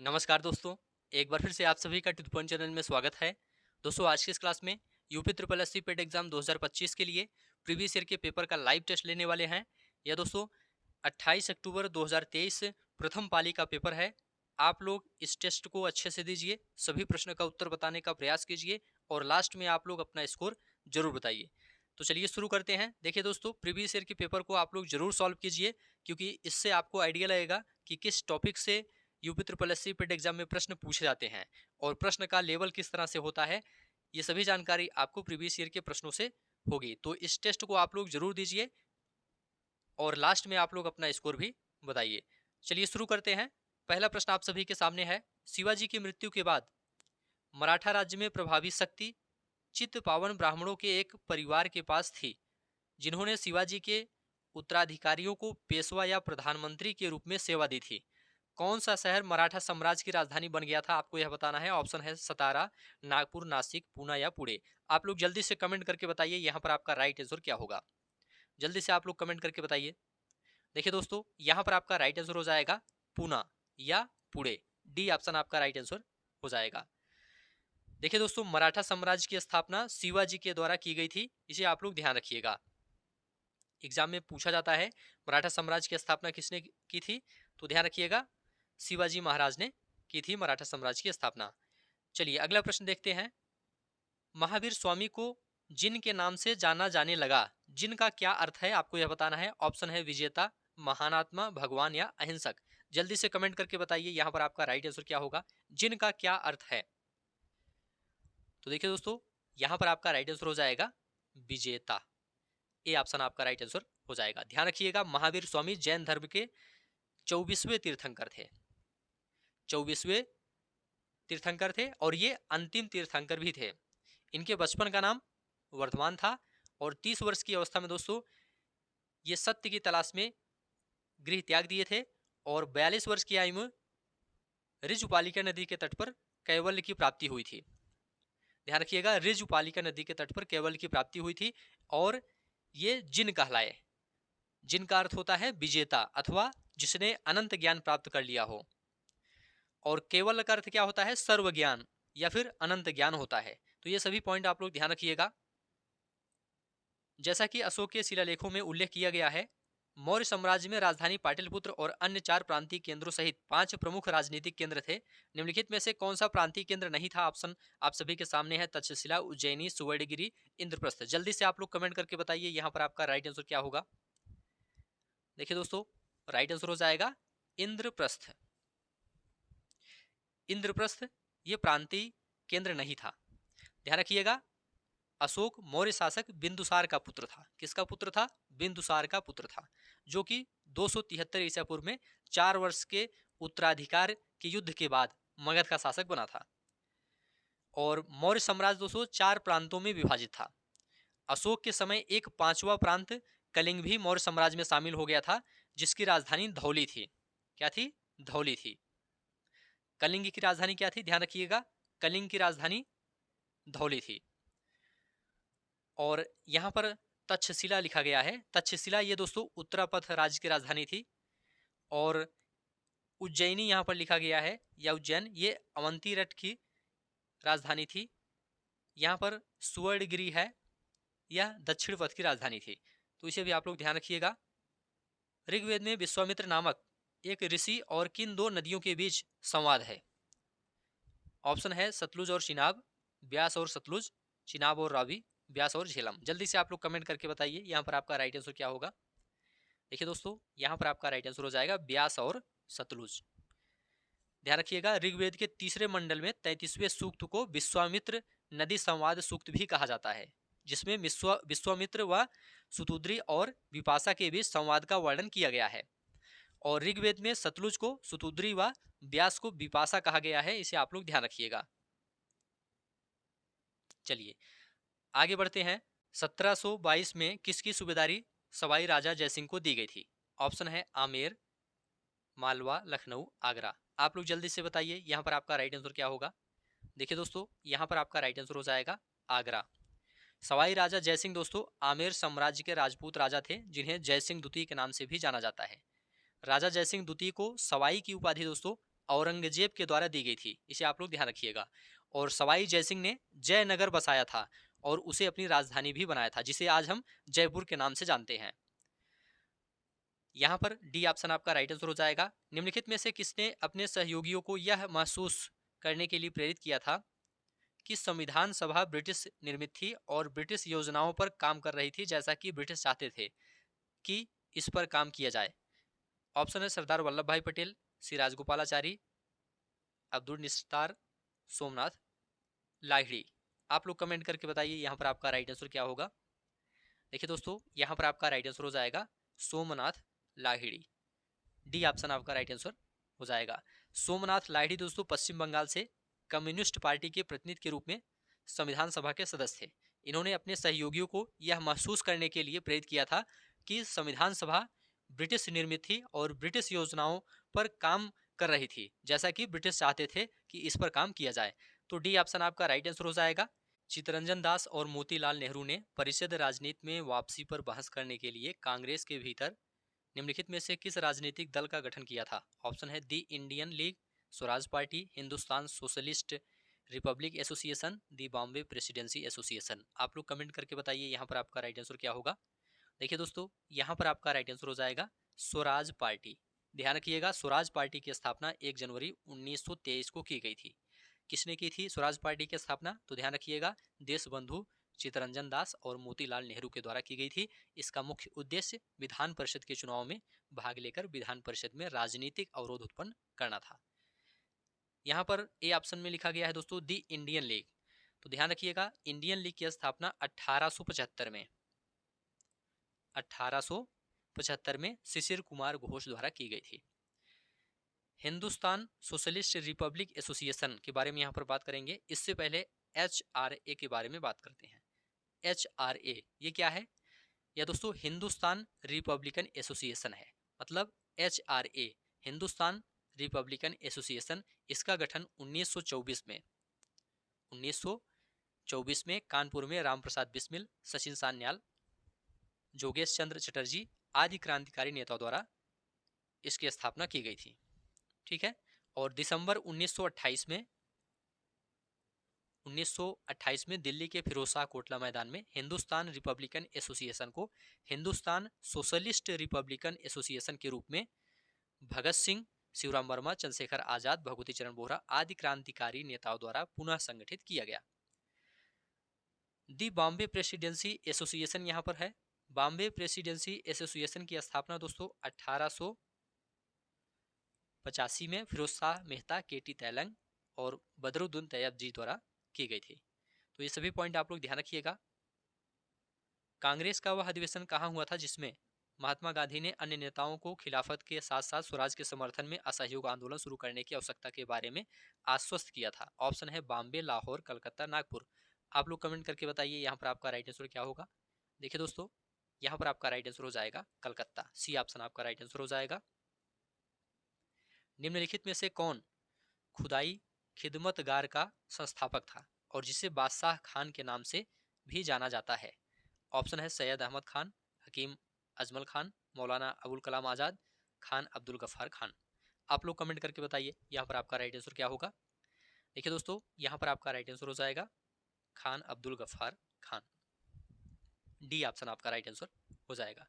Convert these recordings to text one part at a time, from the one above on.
नमस्कार दोस्तों, एक बार फिर से आप सभी का ट्यूट पॉइंट चैनल में स्वागत है। दोस्तों, आज की इस क्लास में UP triple S C PET exam 2025 के लिए प्रीवियस ईयर के पेपर का लाइव टेस्ट लेने वाले हैं। यह दोस्तों 28 अक्टूबर 2023 प्रथम पाली का पेपर है। आप लोग इस टेस्ट को अच्छे से दीजिए, सभी प्रश्न का उत्तर बताने का प्रयास कीजिए और लास्ट में आप लोग अपना स्कोर जरूर बताइए। तो चलिए शुरू करते हैं। देखिए दोस्तों, प्रीवियस ईयर के पेपर को आप लोग जरूर सॉल्व कीजिए, क्योंकि इससे आपको आइडिया लगेगा कि किस टॉपिक से UP triple S C PET exam में प्रश्न पूछे जाते हैं और प्रश्न का लेवल किस तरह से होता है। ये सभी जानकारी आपको प्रीवियस ईयर के प्रश्नों से होगी। तो इस टेस्ट को आप लोग जरूर दीजिए और लास्ट में आप लोग अपना स्कोर भी बताइए। चलिए शुरू करते हैं। पहला प्रश्न आप सभी के सामने है। शिवाजी की मृत्यु के बाद मराठा राज्य में प्रभावी शक्ति चित्त पावन ब्राह्मणों के एक परिवार के पास थी, जिन्होंने शिवाजी के उत्तराधिकारियों को पेशवा या प्रधानमंत्री के रूप में सेवा दी थी। कौन सा शहर मराठा साम्राज्य की राजधानी बन गया था, आपको यह बताना है। ऑप्शन है सतारा, नागपुर, नासिक, पूना या पुणे। आप लोग जल्दी से कमेंट करके बताइए यहाँ पर आपका राइट आंसर क्या होगा। जल्दी से आप लोग कमेंट करके बताइए। देखिए दोस्तों, यहाँ पर आपका राइट आंसर हो जाएगा पूना या पुणे। डी ऑप्शन आपका राइट आंसर हो जाएगा। देखिए दोस्तों, मराठा साम्राज्य की स्थापना शिवाजी के द्वारा की गई थी, इसे आप लोग ध्यान रखिएगा। एग्जाम में पूछा जाता है मराठा साम्राज्य की स्थापना किसने की थी, तो ध्यान रखिएगा शिवाजी महाराज ने की थी मराठा साम्राज्य की स्थापना। चलिए अगला प्रश्न देखते हैं। महावीर स्वामी को जिन के नाम से जाना जाने लगा, जिन का क्या अर्थ है, आपको यह बताना है। ऑप्शन है विजेता, महानात्मा, भगवान या अहिंसक। जल्दी से कमेंट करके बताइए यहाँ पर आपका राइट आंसर क्या होगा, जिन का क्या अर्थ है। तो देखिए दोस्तों, यहाँ पर आपका राइट आंसर हो जाएगा विजेता। ए ऑप्शन आपका राइट आंसर हो जाएगा। ध्यान रखिएगा, महावीर स्वामी जैन धर्म के 24वें तीर्थंकर थे। 24वें तीर्थंकर थे और ये अंतिम तीर्थंकर भी थे। इनके बचपन का नाम वर्धमान था और 30 वर्ष की अवस्था में दोस्तों ये सत्य की तलाश में गृह त्याग दिए थे और 42 वर्ष की आयु में ऋजुपालिका नदी के तट पर कैवल्य की प्राप्ति हुई थी। ध्यान रखिएगा, ऋजुपालिका नदी के तट पर कैवल्य की प्राप्ति हुई थी और ये जिन कहलाए। जिन का अर्थ होता है विजेता अथवा जिसने अनंत ज्ञान प्राप्त कर लिया हो, और केवल का अर्थ क्या होता है, सर्व ज्ञान या फिर अनंत ज्ञान होता है। तो ये सभी पॉइंट आप लोग ध्यान रखिएगा। जैसा कि अशोक के शिलालेखों में उल्लेख किया गया है, मौर्य साम्राज्य में राजधानी पाटलिपुत्र और अन्य 4 प्रांतीय केंद्रों सहित 5 प्रमुख राजनीतिक केंद्र थे। निम्नलिखित में से कौन सा प्रांतीय केंद्र नहीं था। ऑप्शन आप सभी के सामने है। तक्षशिला, उज्जैनी, सुवर्णगिरी, इंद्रप्रस्थ। जल्दी से आप लोग कमेंट करके बताइए यहाँ पर आपका राइट आंसर क्या होगा। देखिए दोस्तों, राइट आंसर हो जाएगा इंद्रप्रस्थ। इंद्रप्रस्थ ये प्रांतीय केंद्र नहीं था। ध्यान रखिएगा, अशोक मौर्य शासक बिंदुसार का पुत्र था। किसका पुत्र था, बिंदुसार का पुत्र था, जो कि 273 ईसा पूर्व में 4 वर्ष के उत्तराधिकार के युद्ध के बाद मगध का शासक बना था। और मौर्य साम्राज्य दोस्तों 4 प्रांतों में विभाजित था। अशोक के समय एक 5वां प्रांत कलिंग भी मौर्य साम्राज्य में शामिल हो गया था, जिसकी राजधानी धौली थी। क्या थी, धौली थी। कलिंग की राजधानी क्या थी, ध्यान रखिएगा, कलिंग की राजधानी धौली थी। और यहाँ पर तक्षशिला लिखा गया है। तक्षशिला ये दोस्तों उत्तरापथ राज्य की राजधानी थी। और उज्जैनी यहाँ पर लिखा गया है, या उज्जैन ये अवंती रथ की राजधानी थी। यहाँ पर सुवर्णगिरी है, यह दक्षिण पथ की राजधानी थी। तो इसे भी आप लोग ध्यान रखिएगा। ऋग्वेद में विश्वामित्र नामक एक ऋषि और किन 2 नदियों के बीच संवाद है। ऑप्शन है सतलुज और चिनाब, ब्यास और सतलुज, चिनाब और रावी, ब्यास और झेलम। जल्दी से आप लोग कमेंट करके बताइए यहाँ पर आपका राइट आंसर क्या होगा। देखिए दोस्तों, यहाँ पर आपका राइट आंसर हो जाएगा ब्यास और सतलुज। ध्यान रखिएगा, ऋग्वेद के 3रे मंडल में 33वें सूक्त को विश्वामित्र नदी संवाद सूक्त भी कहा जाता है, जिसमें विश्वामित्र व सुतुद्री और विपाशा के बीच संवाद का वर्णन किया गया है। और ऋग्वेद में सतलुज को सुतुद्री व व्यास को विपाशा कहा गया है। इसे आप लोग ध्यान रखिएगा। चलिए आगे बढ़ते हैं। 1722 में किसकी सूबेदारी सवाई राजा जयसिंह को दी गई थी। ऑप्शन है आमेर, मालवा, लखनऊ, आगरा। आप लोग जल्दी से बताइए यहाँ पर आपका राइट आंसर क्या होगा। देखिए दोस्तों, यहाँ पर आपका राइट आंसर हो जाएगा आगरा। सवाई राजा जयसिंह दोस्तों आमेर साम्राज्य के राजपूत राजा थे, जिन्हें जयसिंह द्वितीय के नाम से भी जाना जाता है। राजा जयसिंह द्वितीय को सवाई की उपाधि दोस्तों औरंगजेब के द्वारा दी गई थी, इसे आप लोग ध्यान रखिएगा। और सवाई जयसिंह ने जयनगर बसाया था और उसे अपनी राजधानी भी बनाया था, जिसे आज हम जयपुर के नाम से जानते हैं। यहाँ पर डी ऑप्शन आपका राइट आंसर हो जाएगा। निम्नलिखित में से किसने अपने सहयोगियों को यह महसूस करने के लिए प्रेरित किया था कि संविधान सभा ब्रिटिश निर्मित थी और ब्रिटिश योजनाओं पर काम कर रही थी, जैसा कि ब्रिटिश चाहते थे कि इस पर काम किया जाए? ऑप्शन है सरदार वल्लभ भाई पटेल, सी राजगोपालाचारी, अब्दुल निस्तार, सोमनाथ लाहिड़ी। आप लोग कमेंट करके बताइए यहाँ पर आपका राइट आंसर क्या होगा। देखिए दोस्तों, यहाँ पर आपका राइट आंसर हो जाएगा सोमनाथ लाहिड़ी। डी ऑप्शन आपका राइट आंसर हो जाएगा। सोमनाथ लाहिड़ी दोस्तों पश्चिम बंगाल से कम्युनिस्ट पार्टी के प्रतिनिधि के रूप में संविधान सभा के सदस्य थे। इन्होंने अपने सहयोगियों को यह महसूस करने के लिए प्रेरित किया था कि संविधान सभा ब्रिटिश निर्मित थी और ब्रिटिश योजनाओं पर काम कर रही थी, जैसा कि ब्रिटिश चाहते थे कि इस पर काम किया जाए। तो डी ऑप्शन आपका राइट आंसर हो जाएगा। चित्तरंजन दास और मोतीलाल नेहरू ने परिषद राजनीति में वापसी पर बहस करने के लिए कांग्रेस के भीतर निम्नलिखित में से किस राजनीतिक दल का गठन किया था? ऑप्शन है the Indian League, Swaraj Party, Hindustan Socialist Republic Association, the Bombay Presidency Association. आप लोग कमेंट करके बताइए यहाँ पर आपका राइट आंसर क्या होगा। देखिए दोस्तों, यहाँ पर आपका राइट आंसर हो जाएगा स्वराज पार्टी। ध्यान रखिएगा, स्वराज पार्टी की स्थापना 1 जनवरी 1923 को की गई थी। किसने की थी स्वराज पार्टी की स्थापना? तो ध्यान रखिएगा, देशबंधु चित्तरंजन दास और मोतीलाल नेहरू के द्वारा की गई थी। इसका मुख्य उद्देश्य विधान परिषद के चुनाव में भाग लेकर विधान परिषद में राजनीतिक अवरोध उत्पन्न करना था। यहाँ पर ए ऑप्शन में लिखा गया है दोस्तों दी इंडियन लीग। तो ध्यान रखिएगा, इंडियन लीग की स्थापना 1875 में शिशिर कुमार घोष द्वारा की गई थी। हिंदुस्तान सोशलिस्ट रिपब्लिक एसोसिएशन के बारे में यहाँ पर बात करेंगे। इससे पहले HRA के बारे में बात करते हैं। HRA ये क्या है? यह दोस्तों हिंदुस्तान रिपब्लिकन एसोसिएशन है। मतलब HRA हिंदुस्तान रिपब्लिकन एसोसिएशन, इसका गठन 1924 में कानपुर में रामप्रसाद बिस्मिल, सचिन सान्याल, जोगेश चंद्र चटर्जी आदि क्रांतिकारी नेताओं द्वारा इसकी स्थापना की गई थी। ठीक है। और दिसंबर 1928 में दिल्ली के फिरोजशाह कोटला मैदान में हिंदुस्तान रिपब्लिकन एसोसिएशन को हिंदुस्तान सोशलिस्ट रिपब्लिकन एसोसिएशन के रूप में भगत सिंह, शिवराम वर्मा, चंद्रशेखर आजाद, भगवती चरण बोहरा आदि क्रांतिकारी नेताओं द्वारा पुनः संगठित किया गया। दी बॉम्बे प्रेसिडेंसी एसोसिएशन यहाँ पर है। बॉम्बे प्रेसिडेंसी एसोसिएशन की स्थापना दोस्तों 1885 में फिरोजशाह मेहता, KT तैलंग और बदरुद्दीन तैयब जी द्वारा की गई थी। तो ये सभी पॉइंट आप लोग ध्यान रखिएगा। कांग्रेस का वह अधिवेशन कहाँ हुआ था जिसमें महात्मा गांधी ने अन्य नेताओं को खिलाफत के साथ साथ स्वराज के समर्थन में असहयोग आंदोलन शुरू करने की आवश्यकता के बारे में आश्वस्त किया था? ऑप्शन है बॉम्बे, लाहौर, कलकत्ता, नागपुर। आप लोग कमेंट करके बताइए यहाँ पर आपका राइट आंसर क्या होगा। देखिए दोस्तों, यहाँ पर आपका राइट आंसर हो जाएगा कलकत्ता। सी ऑप्शन आपका राइट आंसर हो जाएगा। निम्नलिखित में से कौन खुदाई खिदमतगार का संस्थापक था और जिसे बादशाह खान के नाम से भी जाना जाता है? ऑप्शन है सैयद अहमद खान, हकीम अजमल खान, मौलाना अबुल कलाम आज़ाद, खान अब्दुल गफ्फार खान। आप लोग कमेंट करके बताइए यहाँ पर आपका राइट आंसर क्या होगा। देखिए दोस्तों, यहाँ पर आपका राइट आंसर हो जाएगा खान अब्दुल गफ्फार खान। डी ऑप्शन आपका राइट आंसर हो जाएगा।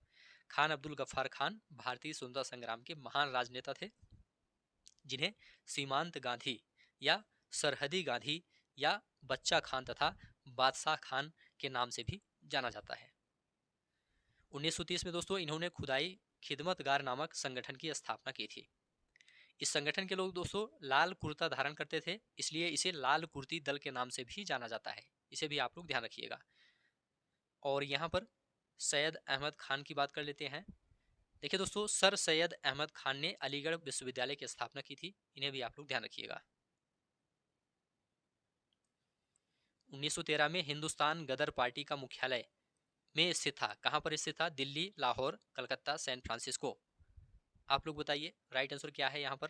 खान अब्दुल गफ्फार खान भारतीय स्वतंत्रता संग्राम के महान राजनेता थे, जिन्हें सीमांत गांधी या सरहदी गांधी या बच्चा खान तथा बादशाह खान के नाम से भी जाना जाता है। 1930 में दोस्तों इन्होंने खुदाई खिदमतगार नामक संगठन की स्थापना की थी। इस संगठन के लोग दोस्तों लाल कुर्ता धारण करते थे, इसलिए इसे लाल कुर्ती दल के नाम से भी जाना जाता है। इसे भी आप लोग ध्यान रखिएगा। और यहाँ पर सैयद अहमद खान की बात कर लेते हैं। देखिए दोस्तों, सर सैयद अहमद खान ने अलीगढ़ विश्वविद्यालय की स्थापना की थी। इन्हें भी आप लोग ध्यान रखिएगा। 1913 में हिंदुस्तान गदर पार्टी का मुख्यालय में स्थित था। कहाँ पर स्थित था? Delhi, Lahore, Calcutta, San Francisco. आप लोग बताइए राइट आंसर क्या है यहाँ पर।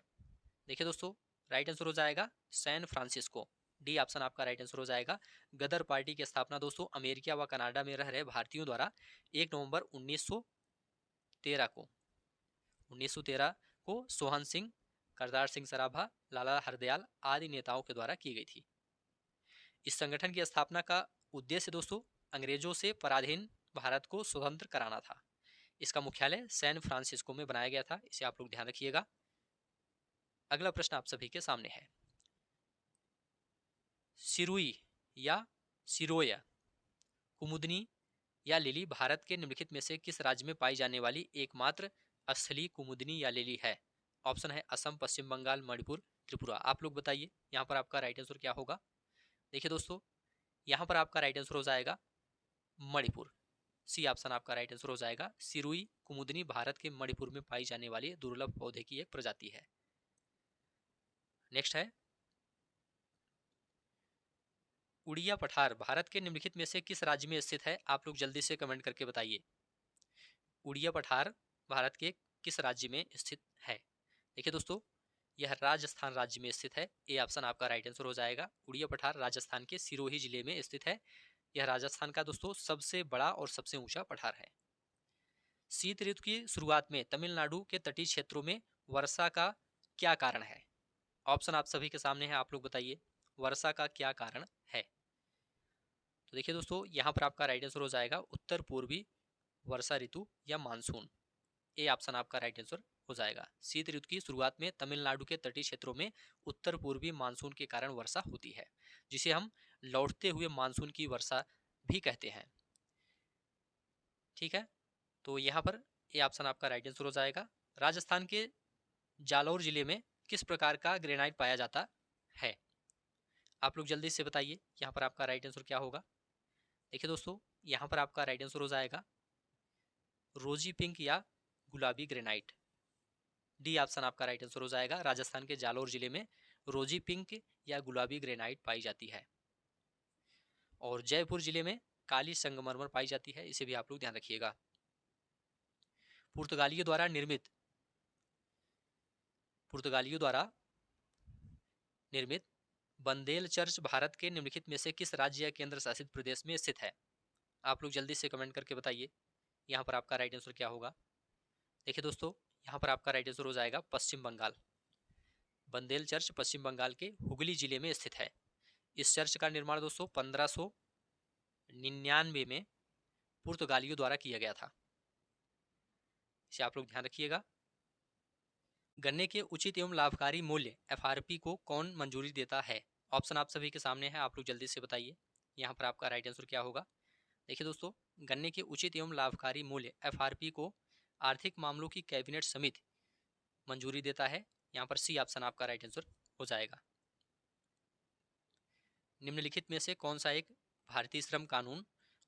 देखिए दोस्तों, राइट आंसर हो जाएगा सैन फ्रांसिस्को। डी ऑप्शन आपका राइट आंसर हो जाएगा। गदर पार्टी की स्थापना दोस्तों अमेरिका व कनाडा में रह रहे भारतीयों द्वारा 1 नवंबर 1913 को सोहन सिंह करतार सिंह सराभा, लाला हरदयाल आदि नेताओं के द्वारा की गई थी। इस संगठन की स्थापना का उद्देश्य दोस्तों अंग्रेजों से पराधीन भारत को स्वतंत्र कराना था। इसका मुख्यालय सैन फ्रांसिस्को में बनाया गया था, इसे आप लोग ध्यान रखिएगा। अगला प्रश्न आप सभी के सामने है, सिरुई या सिरोया, कुमुदनी या लिली भारत के निम्नलिखित में से किस राज्य में पाई जाने वाली एकमात्र असली कुमुदनी या लिली है? ऑप्शन है असम, पश्चिम बंगाल, मणिपुर, त्रिपुरा। आप लोग बताइए यहाँ पर आपका राइट आंसर क्या होगा। देखिए दोस्तों, यहाँ पर आपका राइट आंसर हो जाएगा मणिपुर। सी ऑप्शन आपका राइट आंसर हो जाएगा। सिरुई कुमुदनी भारत के मणिपुर में पाई जाने वाली दुर्लभ पौधे की एक प्रजाति है। नेक्स्ट है, उड़िया पठार भारत के निम्नलिखित में से किस राज्य में स्थित है? आप लोग जल्दी से कमेंट करके बताइए। उड़िया पठार भारत के किस राज्य में स्थित है? देखिए दोस्तों, यह राजस्थान राज्य में स्थित है। ए ऑप्शन आपका राइट आंसर हो जाएगा। उड़िया पठार राजस्थान के सिरोही जिले में स्थित है। यह राजस्थान का दोस्तों सबसे बड़ा और सबसे ऊंचा पठार है। शीत ऋतु की शुरुआत में तमिलनाडु के तटीय क्षेत्रों में वर्षा का क्या कारण है? ऑप्शन आप सभी के सामने है, आप लोग बताइए वर्षा का क्या कारण है। तो देखिए दोस्तों, यहाँ पर आपका राइट आंसर हो जाएगा उत्तर पूर्वी वर्षा ऋतु या मानसून। ए ऑप्शन आपका राइट आंसर हो जाएगा। शीत ऋतु की शुरुआत में तमिलनाडु के तटीय क्षेत्रों में उत्तर पूर्वी मानसून के कारण वर्षा होती है, जिसे हम लौटते हुए मानसून की वर्षा भी कहते हैं। ठीक है, तो यहाँ पर ए ऑप्शन आपका राइट आंसर हो जाएगा। राजस्थान के जालौर जिले में किस प्रकार का ग्रेनाइट पाया जाता है? आप लोग जल्दी से बताइए यहाँ पर आपका राइट आंसर क्या होगा। देखिए दोस्तों, यहाँ पर आपका राइट आंसर हो जाएगा रोजी पिंक या गुलाबी ग्रेनाइट। डी ऑप्शन आपका राइट आंसर हो जाएगा। राजस्थान के जालौर जिले में रोजी पिंक या गुलाबी ग्रेनाइट पाई जाती है। और जयपुर जिले में काली संगमरमर पाई जाती है, इसे भी आप लोग ध्यान रखिएगा। पुर्तगालियों द्वारा निर्मित बंदेल चर्च भारत के निम्नलिखित में से किस राज्य या केंद्र शासित प्रदेश में स्थित है? आप लोग जल्दी से कमेंट करके बताइए यहाँ पर आपका राइट आंसर क्या होगा। देखिए दोस्तों, यहाँ पर आपका राइट आंसर हो जाएगा पश्चिम बंगाल। बंदेल चर्च पश्चिम बंगाल के हुगली जिले में स्थित है। इस चर्च का निर्माण दोस्तों 1599 में पुर्तगालियों द्वारा किया गया था, इसे आप लोग ध्यान रखिएगा। गन्ने के उचित एवं लाभकारी मूल्य एफआरपी को कौन मंजूरी देता है? ऑप्शन आप सभी के सामने है, आप लोग जल्दी से बताइए यहाँ पर आपका राइट आंसर क्या होगा। देखिए दोस्तों, गन्ने के उचित एवं लाभकारी मूल्य एफआरपी को आर्थिक मामलों की कैबिनेट समिति मंजूरी देता है। यहाँ पर सी ऑप्शन आपका राइट आंसर हो जाएगा। निम्नलिखित में से कौन सा एक भारतीय श्रम कानून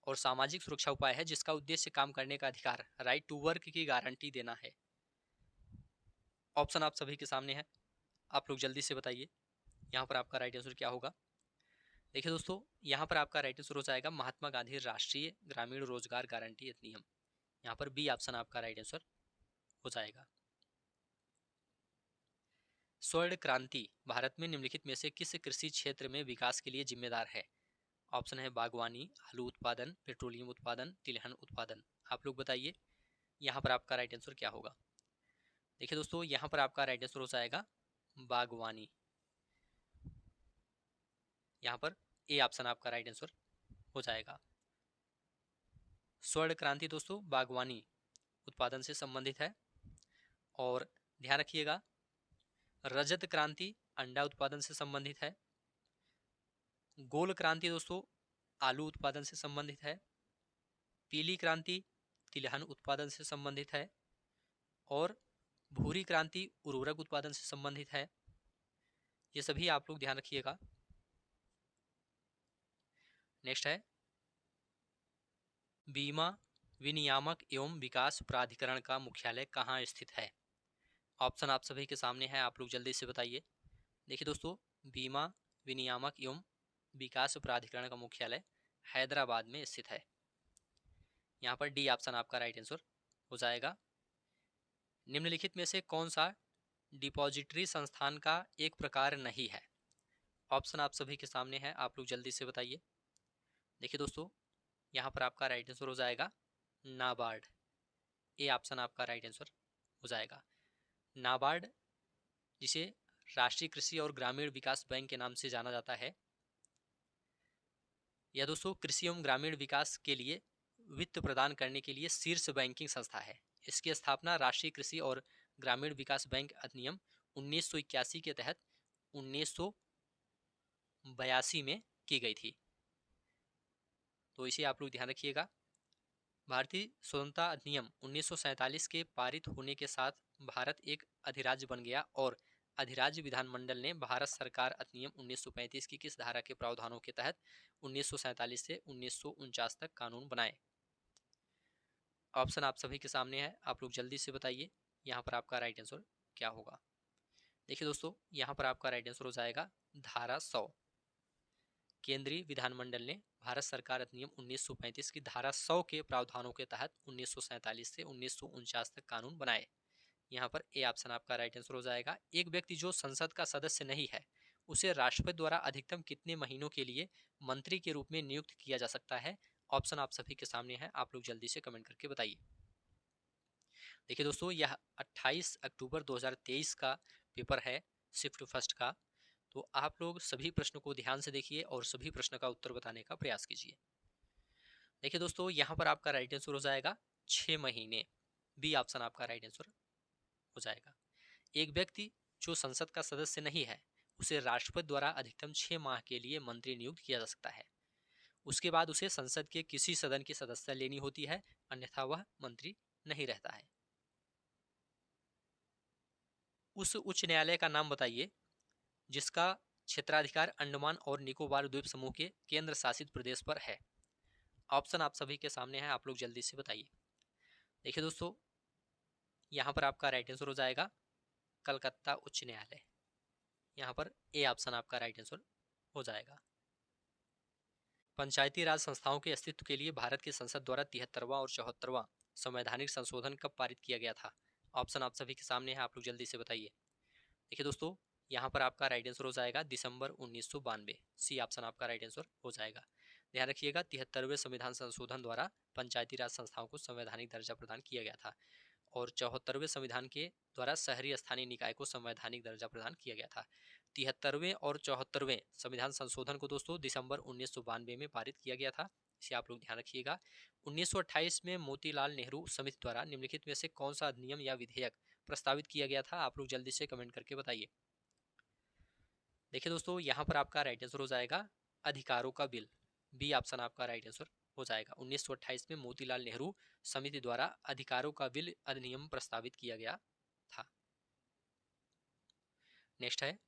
और सामाजिक सुरक्षा उपाय है जिसका उद्देश्य काम करने का अधिकार, राइट टू वर्क की गारंटी देना है? ऑप्शन आप सभी के सामने है, आप लोग जल्दी से बताइए यहाँ पर आपका राइट आंसर क्या होगा। देखिए दोस्तों, यहाँ पर आपका राइट आंसर हो जाएगा महात्मा गांधी राष्ट्रीय ग्रामीण रोजगार गारंटी अधिनियम। यहाँ पर बी ऑप्शन आपका राइट आंसर हो जाएगा। स्वर्ण क्रांति भारत में निम्नलिखित में से किस कृषि क्षेत्र में विकास के लिए जिम्मेदार है? ऑप्शन है बागवानी, आलू उत्पादन, पेट्रोलियम उत्पादन, तिलहन उत्पादन। आप लोग बताइए यहाँ पर आपका राइट आंसर क्या होगा। देखिए दोस्तों, यहाँ पर आपका राइट आंसर हो जाएगा बागवानी। यहाँ पर ए ऑप्शन आपका राइट आंसर हो जाएगा। स्वर्ण क्रांति दोस्तों बागवानी उत्पादन से संबंधित है। और ध्यान रखिएगा, रजत क्रांति अंडा उत्पादन से संबंधित है। गोल क्रांति दोस्तों आलू उत्पादन से संबंधित है। पीली क्रांति तिलहन उत्पादन से संबंधित है। और भूरी क्रांति उर्वरक उत्पादन से संबंधित है। ये सभी आप लोग ध्यान रखिएगा। नेक्स्ट है, बीमा विनियामक एवं विकास प्राधिकरण का मुख्यालय कहाँ स्थित है? ऑप्शन आप सभी के सामने है, आप लोग जल्दी से बताइए। देखिए दोस्तों, बीमा विनियामक एवं विकास प्राधिकरण का मुख्यालय हैदराबाद में स्थित है। यहाँ पर डी ऑप्शन आपका राइट आंसर हो जाएगा। निम्नलिखित में से कौन सा डिपॉजिटरी संस्थान का एक प्रकार नहीं है? ऑप्शन आप सभी के सामने है, आप लोग जल्दी से बताइए। देखिए दोस्तों, यहाँ पर आपका राइट आंसर हो जाएगा नाबार्ड। ए ऑप्शन आपका राइट आंसर हो जाएगा। नाबार्ड जिसे राष्ट्रीय कृषि और ग्रामीण विकास बैंक के नाम से जाना जाता है। यह दोस्तों कृषि एवं ग्रामीण विकास के लिए वित्त प्रदान करने के लिए शीर्ष बैंकिंग संस्था है। इसकी स्थापना राष्ट्रीय कृषि और ग्रामीण विकास बैंक अधिनियम 1981 के तहत 1982 में की गई थी। तो इसे आप लोग ध्यान रखिएगा। भारतीय स्वतंत्रता अधिनियम 1947 के पारित होने के साथ भारत एक अधिराज्य बन गया और अधिराज्य विधानमंडल ने भारत सरकार अधिनियम 1935 की किस धारा के प्रावधानों के तहत 1947 से 1949 तक कानून बनाए। ऑप्शन आप सभी के सामने है, आप लोग जल्दी से बताइए यहाँ पर आपका राइट आंसर क्या होगा। देखिए दोस्तों, यहाँ पर आपका राइट आंसर हो जाएगा धारा 100। केंद्रीय विधानमंडल ने भारत सरकार अधिनियम 1935 की धारा 100 के प्रावधानों के तहत 1947 से 1949 तक कानून बनाए। यहाँ पर ए ऑप्शन आपका राइट आंसर हो जाएगा। एक व्यक्ति जो संसद का सदस्य नहीं है उसे राष्ट्रपति द्वारा अधिकतम कितने महीनों के लिए मंत्री के रूप में नियुक्त किया जा सकता है। ऑप्शन आप सभी के सामने है, आप लोग जल्दी से कमेंट करके बताइए। देखिए दोस्तों, यह 28 अक्टूबर 2023 का पेपर है शिफ्ट फर्स्ट का। तो आप लोग सभी प्रश्नों को ध्यान से देखिए और सभी प्रश्न का उत्तर बताने का प्रयास कीजिए। देखिए दोस्तों, यहाँ पर आपका राइट आंसर हो जाएगा 6 महीने। बी ऑप्शन आपका राइट आंसर हो जाएगा। एक व्यक्ति जो संसद का सदस्य नहीं है उसे राष्ट्रपति द्वारा अधिकतम 6 माह के लिए मंत्री नियुक्त किया जा सकता है। उसके बाद उसे संसद के किसी सदन की सदस्यता लेनी होती है, अन्यथा वह मंत्री नहीं रहता है। उस उच्च न्यायालय का नाम बताइए जिसका क्षेत्राधिकार अंडमान और निकोबार द्वीप समूह के केंद्र शासित प्रदेश पर है। ऑप्शन आप सभी के सामने है, आप लोग जल्दी से बताइए। देखिए दोस्तों, यहाँ पर आपका राइट आंसर हो जाएगा कलकत्ता उच्च न्यायालय। यहाँ पर ए ऑप्शन आपका राइट आंसर हो जाएगा। पंचायती राज संस्थाओं के अस्तित्व के लिए भारत की संसद द्वारा 73वां और 74वां संवैधानिक संशोधन कब पारित किया गया था। ऑप्शन आप सभी के सामने है, आप लोग जल्दी से बताइए। देखिए दोस्तों, यहाँ पर आपका राइट आंसर हो जाएगा दिसंबर 1992। सी ऑप्शन आपका राइट आंसर हो जाएगा। ध्यान रखिएगा, 73वें संविधान संशोधन द्वारा पंचायती राज संस्थाओं को संवैधानिक दर्जा प्रदान किया गया था और 74वें संविधान के द्वारा शहरी स्थानीय निकाय को संवैधानिक दर्जा प्रदान किया गया था। 73वें और 74वें संविधान संशोधन को दोस्तों दिसंबर 1992 में पारित किया गया था। इसे आप लोग ध्यान रखिएगा। 1928 में मोतीलाल नेहरू समिति द्वारा निम्नलिखित में से कौन सा अधिनियम या विधेयक प्रस्तावित किया गया था। आप लोग जल्दी से कमेंट करके बताइए। देखिए दोस्तों, यहाँ पर आपका राइट आंसर हो जाएगा अधिकारों का बिल। बी ऑप्शन आपका राइट आंसर हो जाएगा। 1928 में मोतीलाल नेहरू समिति द्वारा अधिकारों का बिल अधिनियम प्रस्तावित किया गया था। नेक्स्ट है,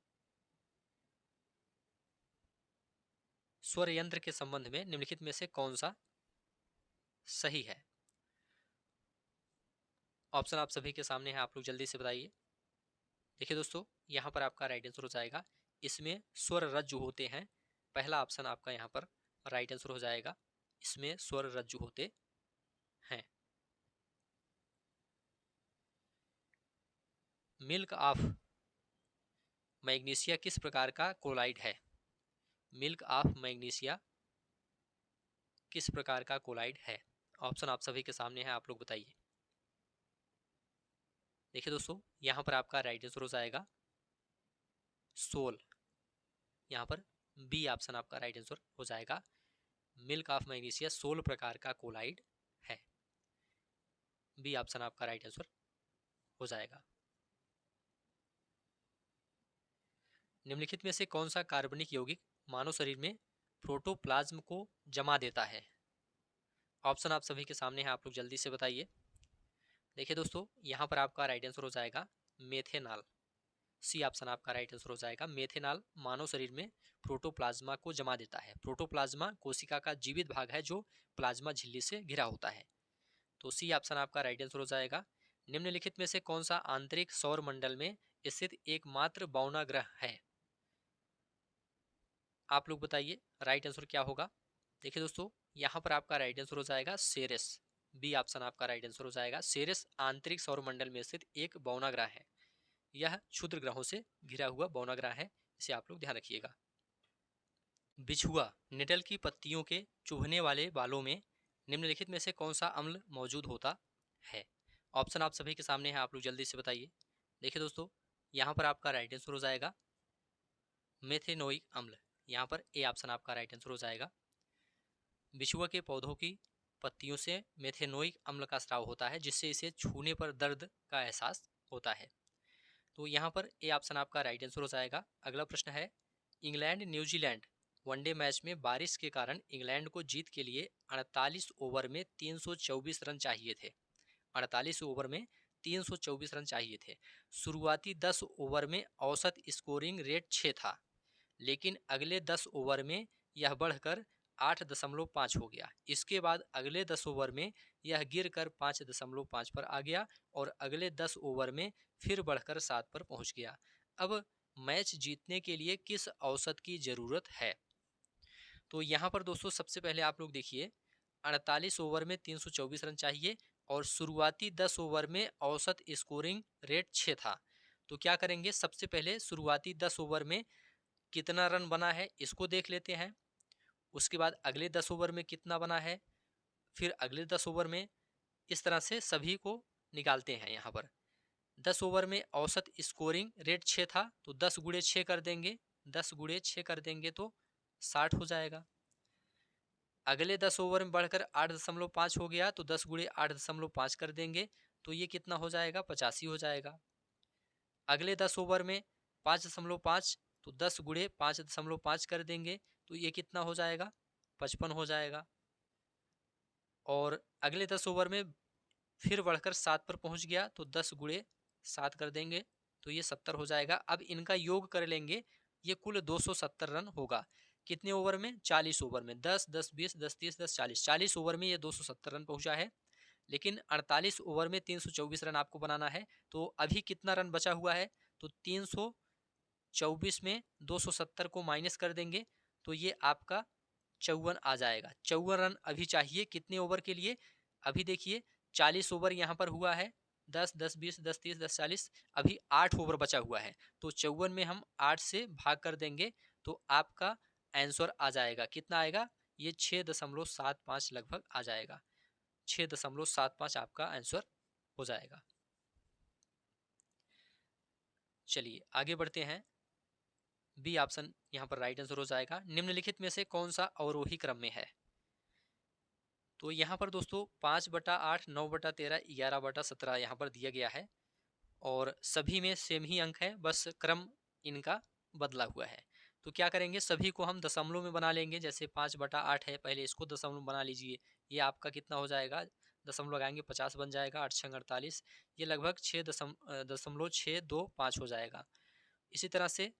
स्वर यंत्र के संबंध में निम्नलिखित में से कौन सा सही है। ऑप्शन आप सभी के सामने है, आप लोग जल्दी से बताइए। देखिए दोस्तों, यहाँ पर आपका राइट आंसर हो जाएगा इसमें स्वर रज्जु होते हैं। पहला ऑप्शन आपका यहाँ पर राइट आंसर हो जाएगा, इसमें स्वर रज्जु होते हैं। मिल्क ऑफ मैग्नीशिया किस प्रकार का कोलाइड है। मिल्क ऑफ मैग्नीशिया किस प्रकार का कोलाइड है। ऑप्शन आप सभी के सामने है, आप लोग बताइए। देखिए दोस्तों, यहाँ पर आपका राइट आंसर हो जाएगा सोल। यहाँ पर बी ऑप्शन आपका राइट आंसर हो जाएगा। मिल्क ऑफ मैग्नीशिया 16 प्रकार का कोलाइड है। बी ऑप्शन आपका राइट आंसर हो जाएगा। निम्नलिखित में से कौन सा कार्बनिक यौगिक मानव शरीर में प्रोटोप्लाज्म को जमा देता है। ऑप्शन आप सभी के सामने है, आप लोग जल्दी से बताइए। देखिए दोस्तों, यहाँ पर आपका राइट आंसर हो जाएगा मेथेनॉल। सी ऑप्शन आपका राइट आंसर हो जाएगा। मेथेनॉल मानव शरीर में प्रोटोप्लाज्मा को जमा देता है। प्रोटोप्लाज्मा कोशिका का जीवित भाग है जो प्लाज्मा झिल्ली से घिरा होता है। तो सी ऑप्शन आपका राइट आंसर हो जाएगा। निम्नलिखित में से कौन सा आंतरिक सौर मंडल में स्थित एकमात्र बौना ग्रह है। आप लोग बताइए राइट आंसर क्या होगा। देखिए दोस्तों, यहाँ पर आपका राइट आंसर हो जाएगा सेरेस। बी ऑप्शन आपका राइट आंसर हो जाएगा। सेरेस आंतरिक सौर मंडल में स्थित एक बौना ग्रह है। यह क्षुद्र ग्रहों से घिरा हुआ बौना ग्रह है, इसे आप लोग ध्यान रखिएगा। बिछुआ निडल की पत्तियों के चुभने वाले बालों में निम्नलिखित में से कौन सा अम्ल मौजूद होता है। ऑप्शन आप सभी के सामने है, आप लोग जल्दी से बताइए। देखिए दोस्तों, यहाँ पर आपका राइट आंसर हो जाएगा मेथेनोइक अम्ल। यहाँ पर ए ऑप्शन आपका राइट आंसर हो जाएगा। बिछुआ के पौधों की पत्तियों से मेथेनोइक अम्ल का स्राव होता है, जिससे इसे छूने पर दर्द का एहसास होता है। तो यहाँ पर ए ऑप्शन आपका राइट आंसर हो जाएगा। अगला प्रश्न है, इंग्लैंड न्यूजीलैंड वनडे मैच में बारिश के कारण इंग्लैंड को जीत के लिए 48 ओवर में 324 रन चाहिए थे। 48 ओवर में 324 रन चाहिए थे। शुरुआती 10 ओवर में औसत स्कोरिंग रेट 6 था, लेकिन अगले 10 ओवर में यह बढ़कर 8.5 हो गया। इसके बाद अगले 10 ओवर में यह गिरकर 5.5 पर आ गया और अगले 10 ओवर में फिर बढ़कर 7 पर पहुंच गया। अब मैच जीतने के लिए किस औसत की जरूरत है? तो यहाँ पर दोस्तों सबसे पहले आप लोग देखिए, 48 ओवर में 324 रन चाहिए और शुरुआती 10 ओवर में औसत स्कोरिंग रेट 6 था। तो क्या करेंगे, सबसे पहले शुरुआती 10 ओवर में कितना रन बना है इसको देख लेते हैं। उसके बाद अगले 10 ओवर में कितना बना है, फिर अगले 10 ओवर में, इस तरह से सभी को निकालते हैं। यहाँ पर 10 ओवर में औसत स्कोरिंग रेट 6 था, तो 10 गुणे 6 कर देंगे, 10 गुणे 6 कर देंगे तो 60 हो जाएगा। अगले 10 ओवर में बढ़कर 8.5 हो गया, तो 10 गुणे 8.5 कर देंगे तो ये कितना हो जाएगा, 85 हो जाएगा। अगले 10 ओवर में 5.5, तो 10 गुणे 5.5 कर देंगे तो ये कितना हो जाएगा, 55 हो जाएगा। और अगले 10 ओवर में फिर बढ़कर 7 पर पहुंच गया, तो 10 गुणे 7 कर देंगे तो ये 70 हो जाएगा। अब इनका योग कर लेंगे, ये कुल 270 रन होगा। कितने ओवर में, 40 ओवर में। 10 10 20 10 30 10 40, 40 ओवर में ये 270 रन पहुंचा है। लेकिन 48 ओवर में 324 रन आपको बनाना है, तो अभी कितना रन बचा हुआ है, तो 324 में 270 को माइनस कर देंगे तो ये आपका 54 आ जाएगा। 54 रन अभी चाहिए कितने ओवर के लिए, अभी देखिए 40 ओवर यहाँ पर हुआ है, 10 10 20 10 30 10 40, अभी 8 ओवर बचा हुआ है, तो 54 में हम 8 से भाग कर देंगे तो आपका आंसर आ जाएगा। कितना आएगा, ये 6.75 लगभग आ जाएगा। 6.75 आपका आंसर हो जाएगा। चलिए आगे बढ़ते हैं। बी ऑप्शन यहाँ पर राइट आंसर हो जाएगा। निम्नलिखित में से कौन सा अवरोही क्रम में है? तो यहाँ पर दोस्तों 5/8, 9/13, 11/17 यहाँ पर दिया गया है और सभी में सेम ही अंक है, बस क्रम इनका बदला हुआ है। तो क्या करेंगे, सभी को हम दशमलव में बना लेंगे। जैसे 5/8 है, पहले इसको दशमलव बना लीजिए, ये आपका कितना हो जाएगा, दशमलव लगाएंगे 50 बन जाएगा, 8 6 48, ये लगभग 6.625 हो जाएगा। इसी तरह से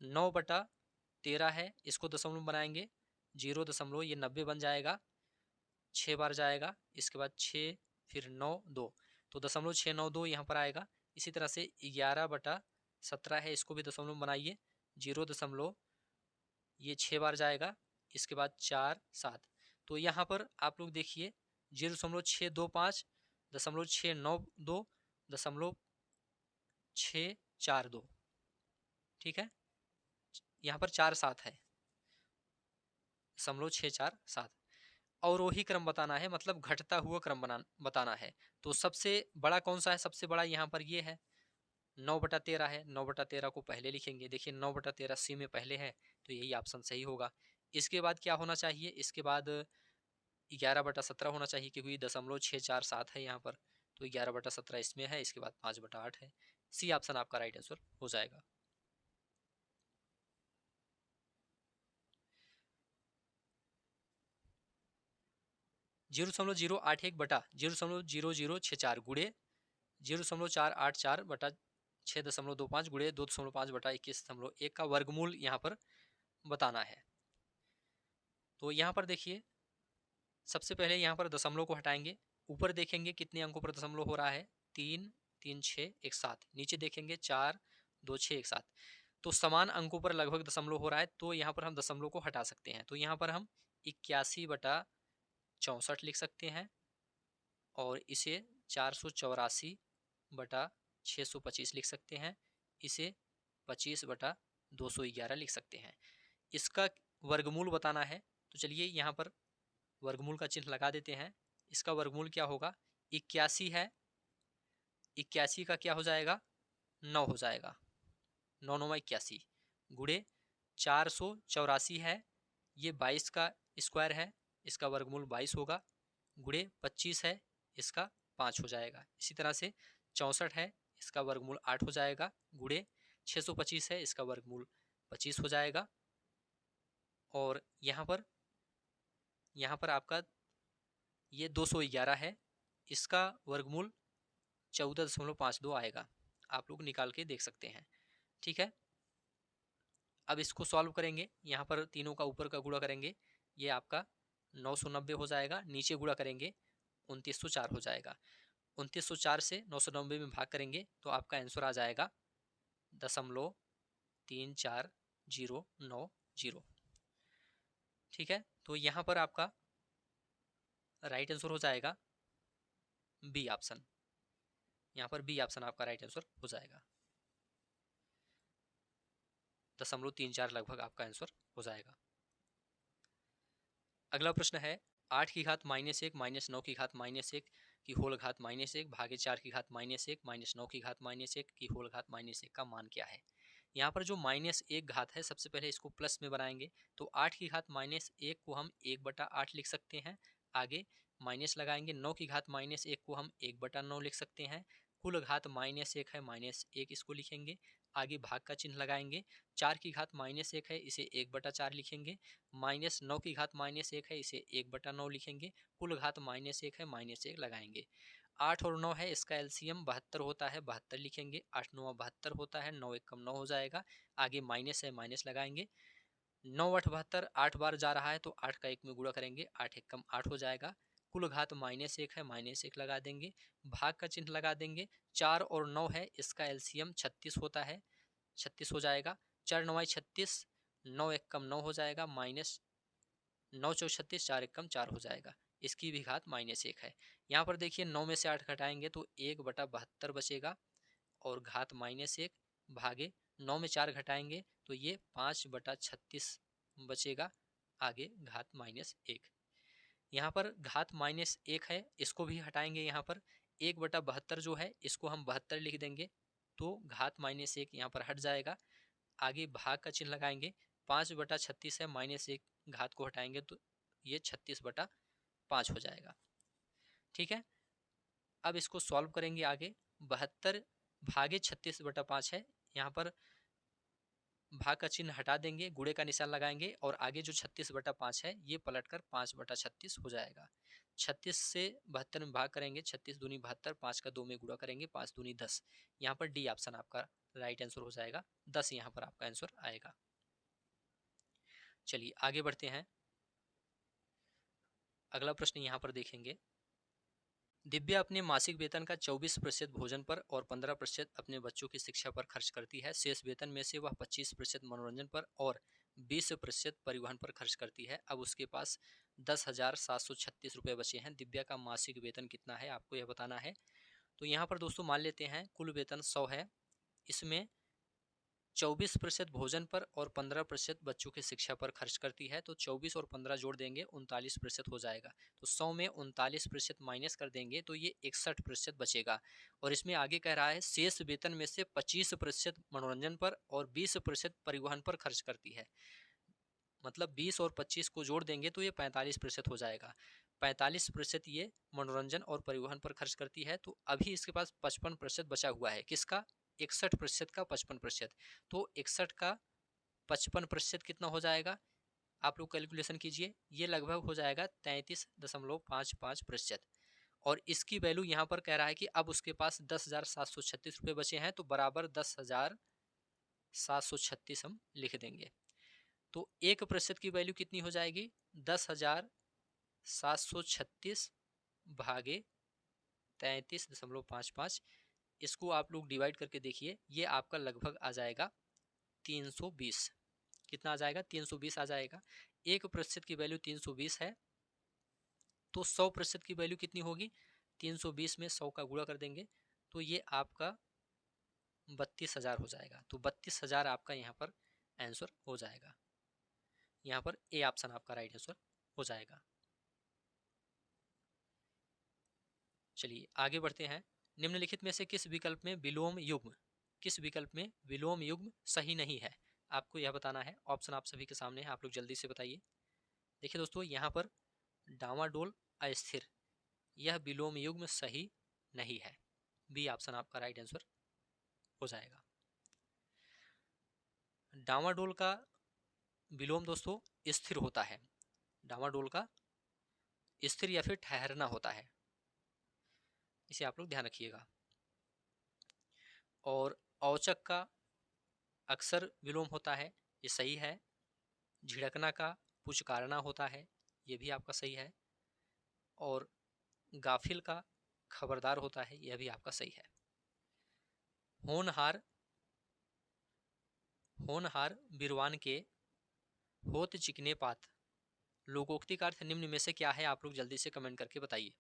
9/13 है, इसको दशमलव बनाएंगे, 0 ये 90 बन जाएगा, 6 बार जाएगा, इसके बाद 6 फिर 9 2, तो 0.692 यहाँ पर आएगा। इसी तरह से 11/17 है, इसको भी दशमलव बनाइए, 0 ये 6 बार जाएगा, इसके बाद 4 7, तो यहाँ पर आप लोग देखिए 0.625, 0.692, 0.642, ठीक है। यहाँ पर 4 7 है, 0.647। अवरोही क्रम बताना है, मतलब घटता हुआ क्रम बताना है। तो सबसे बड़ा कौन सा है, सबसे बड़ा यहाँ पर ये है 9/13 है, 9/13 को पहले लिखेंगे। देखिए 9/13 सी में पहले है, तो यही ऑप्शन सही होगा। इसके बाद क्या होना चाहिए, इसके बाद 11/17 होना चाहिए, क्योंकि 0.647 है यहाँ पर, तो 11/17 इसमें है, इसके बाद 5/8 है। सी ऑप्शन आपका राइट आंसर हो जाएगा। जीरो दशमलव 081 बटा 0.0064 गुड़े 0.484 बटा 6.25 गुड़े 2.5 बटा 21.1 का वर्गमूल यहाँ पर बताना है। तो यहाँ पर देखिए सबसे पहले यहाँ पर दशमलव को हटाएंगे, ऊपर देखेंगे कितने अंकों पर दशमलव हो रहा है, 3 3 6 1 7, नीचे देखेंगे 4 2 6 1 7, तो समान अंकों पर लगभग दशमलव हो रहा है, तो यहाँ पर हम दशमलव को हटा सकते हैं। तो यहाँ पर हम 81/64 लिख सकते हैं और इसे 484/625 लिख सकते हैं, इसे 25/211 लिख सकते हैं। इसका वर्गमूल बताना है, तो चलिए यहाँ पर वर्गमूल का चिन्ह लगा देते हैं। इसका वर्गमूल क्या होगा, 81 है, 81 का क्या हो जाएगा, 9 हो जाएगा। 9 9 81 गुड़े 484 है, ये 22 का स्क्वायर है, इसका वर्गमूल 22 होगा, गुड़े 25 है, इसका 5 हो जाएगा। इसी तरह से 64 है, इसका वर्गमूल 8 हो जाएगा, गुड़े 625 है, इसका वर्गमूल 25 हो जाएगा। और यहाँ पर आपका ये 211 है, इसका वर्गमूल 14.52 आएगा। आप लोग निकाल के देख सकते हैं। ठीक है, अब इसको सॉल्व करेंगे। यहाँ पर तीनों का ऊपर का गुणा करेंगे, ये आपका 990 हो जाएगा, नीचे गुणा करेंगे 2904 हो जाएगा। 2904 से 990 में भाग करेंगे तो आपका आंसर आ जाएगा 0.34090। ठीक है, तो यहाँ पर आपका राइट आंसर हो जाएगा बी ऑप्शन। यहाँ पर बी ऑप्शन आपका राइट आंसर हो जाएगा। 0.34 लगभग आपका आंसर हो जाएगा। अगला प्रश्न है 8 की घात -1 -9 की घात -1 की होल घात -1 भागे 4 की घात -1 -9 की घात -1 की होल घात -1 का मान क्या है। यहाँ पर जो -1 घात है, सबसे पहले इसको प्लस में बनाएंगे तो 8 की घात -1 को हम 1/8 लिख सकते हैं। आगे माइनस लगाएंगे, 9 की घात -1 को हम 1/9 लिख सकते हैं। कुल घात -1 है, -1 इसको लिखेंगे। आगे भाग का चिन्ह लगाएंगे। 4 की घात -1 है, इसे 1/4 लिखेंगे। -9 की घात -1 है, इसे 1/9 लिखेंगे। कुल घात -1 है, -1 लगाएंगे। 8 और 9 है, इसका एलसीएम 72 होता है, 72 लिखेंगे। 8 9 72 होता है, 9 1 9 हो जाएगा। आगे माइनस है, माइनस लगाएंगे। 9 8 72, 8 बार जा रहा है तो 8 का 1 में गुणा करेंगे, 8 1 8 हो जाएगा। कुल घात -1 है, -1 लगा देंगे, भाग का चिन्ह लगा देंगे। 4 और 9 है, इसका एलसीएम 36 होता है, 36 हो जाएगा। 4 9 36, 9 1 9 हो जाएगा, माइनस 9 4 36, 4 1 4 हो जाएगा। इसकी भी घात -1 है। यहाँ पर देखिए 9 में से 8 घटाएंगे तो 1/72 बचेगा और घात -1 भागे 9 में 4 घटाएंगे तो ये 5/36 बचेगा, आगे घात -1। यहाँ पर घात -1 है, इसको भी हटाएंगे। यहाँ पर 1/72 जो है, इसको हम 72 लिख देंगे तो घात -1 यहाँ पर हट जाएगा। आगे भाग का चिन्ह लगाएंगे। 5/36 है, -1 घात को हटाएंगे तो ये 36/5 हो जाएगा। ठीक है, अब इसको सॉल्व करेंगे। आगे 72 भागे 36/5 है, यहाँ पर भाग का चिन्ह हटा देंगे, गुणे का निशान लगाएंगे और आगे जो 36/5 है ये पलटकर 5/36 हो जाएगा। 36 से 72 में भाग करेंगे, 36 दूनी 72, 5 का 2 में गुणा करेंगे, 5 दूनी 10। यहाँ पर डी ऑप्शन आपका राइट आंसर हो जाएगा, 10 यहाँ पर आपका आंसर आएगा। चलिए आगे बढ़ते हैं। अगला प्रश्न यहाँ पर देखेंगे। दिव्या अपने मासिक वेतन का 24% भोजन पर और 15% अपने बच्चों की शिक्षा पर खर्च करती है। शेष वेतन में से वह 25% मनोरंजन पर और 20% परिवहन पर खर्च करती है। अब उसके पास 10,736 रुपये बचे हैं। दिव्या का मासिक वेतन कितना है, आपको यह बताना है। तो यहाँ पर दोस्तों मान लेते हैं कुल वेतन 100 है, इसमें 24% भोजन पर और 15% बच्चों की शिक्षा पर खर्च करती है। तो 24 और 15 जोड़ देंगे 39% हो जाएगा। तो 100 में 39% माइनस कर देंगे तो ये 61% बचेगा। और इसमें आगे कह रहा है शेष वेतन में से 25% मनोरंजन पर और 20% परिवहन पर खर्च करती है। मतलब 20 और 25 को जोड़ देंगे तो ये 45% हो जाएगा। 45% ये मनोरंजन और परिवहन पर खर्च करती है। तो अभी इसके पास 55% बचा हुआ है। किसका? 61% का 55%। तो 61 का 55% कितना हो जाएगा, आप लोग कैलकुलेशन कीजिए। ये लगभग हो जाएगा 33.55%। और इसकी वैल्यू यहाँ पर कह रहा है कि अब उसके पास 10,736 रुपये बचे हैं, तो बराबर 10,736 हम लिख देंगे। तो 1% की वैल्यू कितनी हो जाएगी, 10,736 भागे 33.55। इसको आप लोग डिवाइड करके देखिए, ये आपका लगभग आ जाएगा 320। कितना आ जाएगा, 320 आ जाएगा। 1% की वैल्यू 320 है, तो 100% की वैल्यू कितनी होगी, 320 में 100 का गुणा कर देंगे तो ये आपका 32,000 हो जाएगा। तो 32,000 आपका यहाँ पर आंसर हो जाएगा। यहाँ पर ए ऑप्शन आपका राइट आंसर हो जाएगा। चलिए आगे बढ़ते हैं। निम्नलिखित में से किस विकल्प में विलोम युग्म किस विकल्प में विलोम युग्म सही नहीं है, आपको यह बताना है। ऑप्शन आप सभी के सामने है, आप लोग जल्दी से बताइए। देखिए दोस्तों, यहाँ पर डामाडोल अस्थिर, यह विलोम युग्म सही नहीं है। बी ऑप्शन आपका राइट आंसर हो जाएगा। डामाडोल का विलोम दोस्तों स्थिर होता है। डामाडोल का स्थिर या फिर ठहरना होता है, इसे आप लोग ध्यान रखिएगा। और औचक का अक्सर विलोम होता है, ये सही है। झिड़कना का पुचकारना होता है, ये भी आपका सही है। और गाफिल का खबरदार होता है, यह भी आपका सही है। होनहार, होनहार बिरवान के होत चिकने पात, लोकोक्ति का अर्थ निम्न में से क्या है, आप लोग जल्दी से कमेंट करके बताइए।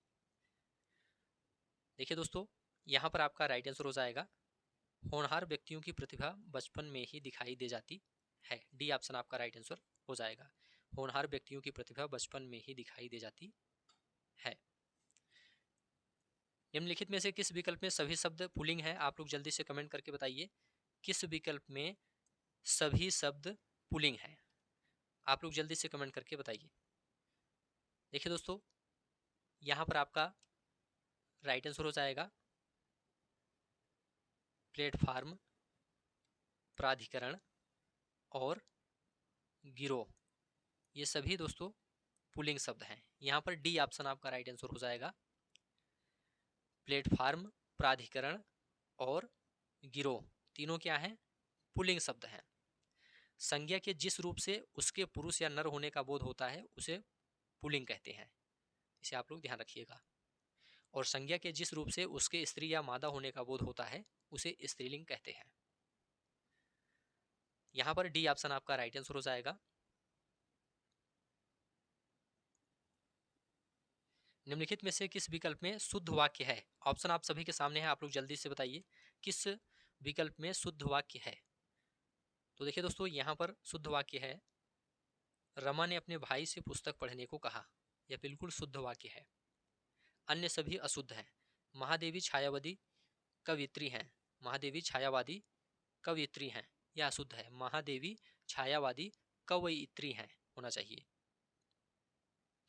देखिए दोस्तों, यहाँ पर आपका राइट आंसर हो जाएगा होनहार व्यक्तियों की प्रतिभा बचपन में ही दिखाई दे जाती है। डी ऑप्शन आपका राइट आंसर हो जाएगा। होनहार व्यक्तियों की प्रतिभा बचपन में ही दिखाई दे जाती है। निम्नलिखित में से किस विकल्प में सभी शब्द पुल्लिंग है, आप लोग जल्दी से कमेंट करके बताइए। किस विकल्प में सभी शब्द पुल्लिंग है, आप लोग जल्दी से कमेंट करके बताइए। देखिए दोस्तों, यहाँ पर आपका राइट आंसर हो जाएगा प्लेटफार्म, प्राधिकरण और गिरोह, ये सभी दोस्तों पुल्लिंग शब्द हैं। यहाँ पर डी ऑप्शन आपका राइट आंसर हो जाएगा। प्लेटफार्म, प्राधिकरण और गिरोह तीनों क्या हैं, पुल्लिंग शब्द हैं। संज्ञा के जिस रूप से उसके पुरुष या नर होने का बोध होता है उसे पुल्लिंग कहते हैं, इसे आप लोग ध्यान रखिएगा। और संज्ञा के जिस रूप से उसके स्त्री या मादा होने का बोध होता है उसे स्त्रीलिंग कहते हैं। यहाँ पर डी ऑप्शन आपका राइट आंसर हो जाएगा। निम्नलिखित में से किस विकल्प में शुद्ध वाक्य है, ऑप्शन आप सभी के सामने है, आप लोग जल्दी से बताइए किस विकल्प में शुद्ध वाक्य है। तो देखिए दोस्तों, यहाँ पर शुद्ध वाक्य है रमा ने अपने भाई से पुस्तक पढ़ने को कहा, यह बिल्कुल शुद्ध वाक्य है। अन्य सभी अशुद्ध हैं। महादेवी छायावादी कवियत्री हैं, महादेवी छायावादी कवियत्री हैं, यह अशुद्ध है। महादेवी छायावादी कवयित्री हैं होना चाहिए।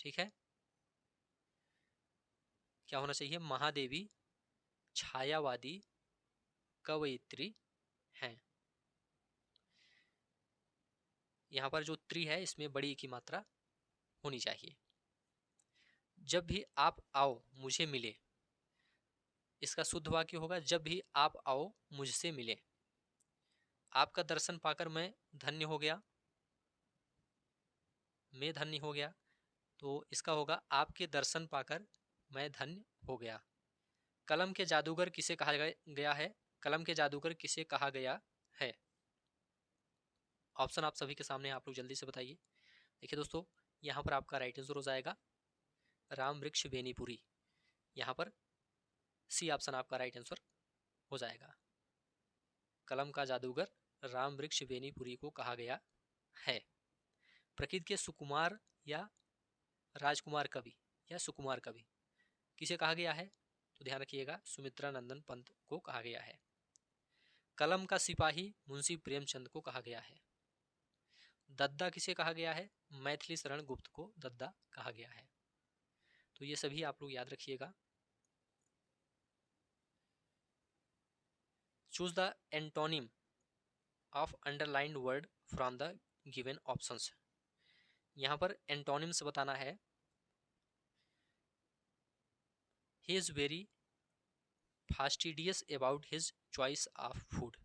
ठीक है, क्या होना चाहिए, महादेवी छायावादी कवयित्री हैं। यहाँ पर जो त्री है इसमें बड़ी की मात्रा होनी चाहिए। जब भी आप आओ मुझे मिले, इसका शुद्ध वाक्य होगा जब भी आप आओ मुझसे मिले। आपका दर्शन पाकर मैं धन्य हो गया, मैं धन्य हो गया, तो इसका होगा आपके दर्शन पाकर मैं धन्य हो गया। कलम के जादूगर किसे कहा गया है, कलम के जादूगर किसे कहा गया है। ऑप्शन आप सभी के सामने, आप लोग जल्दी से बताइए। देखिए दोस्तों, यहाँ पर आपका राइट आंसर हो जाएगा राम वृक्ष बेनीपुरी। यहाँ पर सी ऑप्शन आपका राइट आंसर हो जाएगा। कलम का जादूगर राम वृक्ष बेनीपुरी को कहा गया है। प्रकृति के सुकुमार या राजकुमार कवि या सुकुमार कवि किसे कहा गया है, तो ध्यान रखिएगा सुमित्रा नंदन पंत को कहा गया है। कलम का सिपाही मुंशी प्रेमचंद को कहा गया है। दद्दा किसे कहा गया है, मैथिली शरण गुप्त को दद्दा कहा गया है। तो ये सभी आप लोग याद रखिएगा। Choose the antonym of underlined word from the given options. यहाँ पर एंटोनिम्स बताना है। He is very fastidious about his choice of food.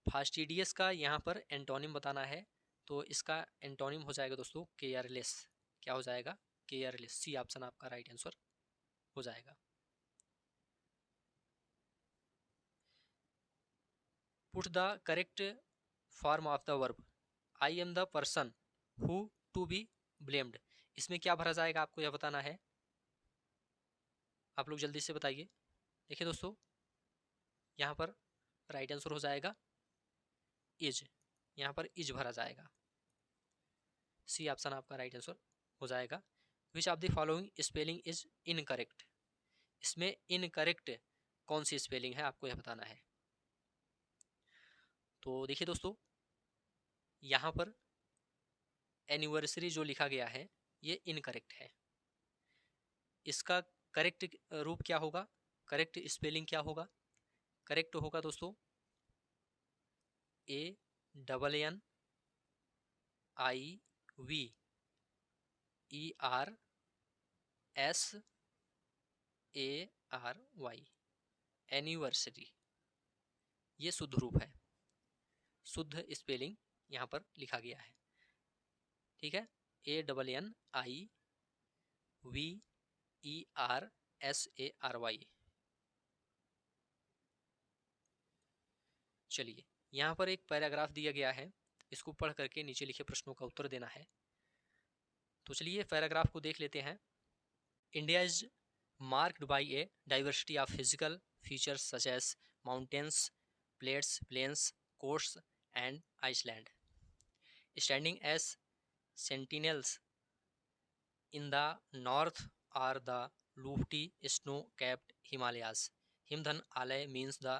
Fastidious का यहाँ पर एंटोनिम बताना है, तो इसका एंटोनिम हो जाएगा दोस्तों केयरलेस। क्या हो जाएगा, केयरलेस। सी ऑप्शन आपका राइट आंसर हो जाएगा। Put the correct form of the verb I am the person who to be blamed, इसमें क्या भरा जाएगा आपको यह बताना है, आप लोग जल्दी से बताइए। देखिए दोस्तों, यहाँ पर राइट आंसर हो जाएगा इज, यहाँ पर इज भरा जाएगा। सी ऑप्शन आपका राइट आंसर हो जाएगा। Which of the following spelling is incorrect, इसमें इनकरेक्ट कौन सी स्पेलिंग है, आपको यह बताना है। तो देखिए दोस्तों, यहाँ पर एनिवर्सरी जो लिखा गया है ये इनकरेक्ट है। इसका करेक्ट रूप क्या होगा, करेक्ट स्पेलिंग क्या होगा? करेक्ट होगा दोस्तों ANNIVERSARY, एनिवर्सरी, ये शुद्ध रूप है, शुद्ध स्पेलिंग यहाँ पर लिखा गया है। ठीक है, ANNIVERSARY। चलिए, यहाँ पर एक पैराग्राफ दिया गया है, इसको पढ़ करके नीचे लिखे प्रश्नों का उत्तर देना है। तो चलिए पैराग्राफ को देख लेते हैं। India is marked by a diversity of physical features such as mountains, plains, coasts, and islands. Standing as sentinels in the north are the lofty snow-capped Himalayas. Himdhan Alai means the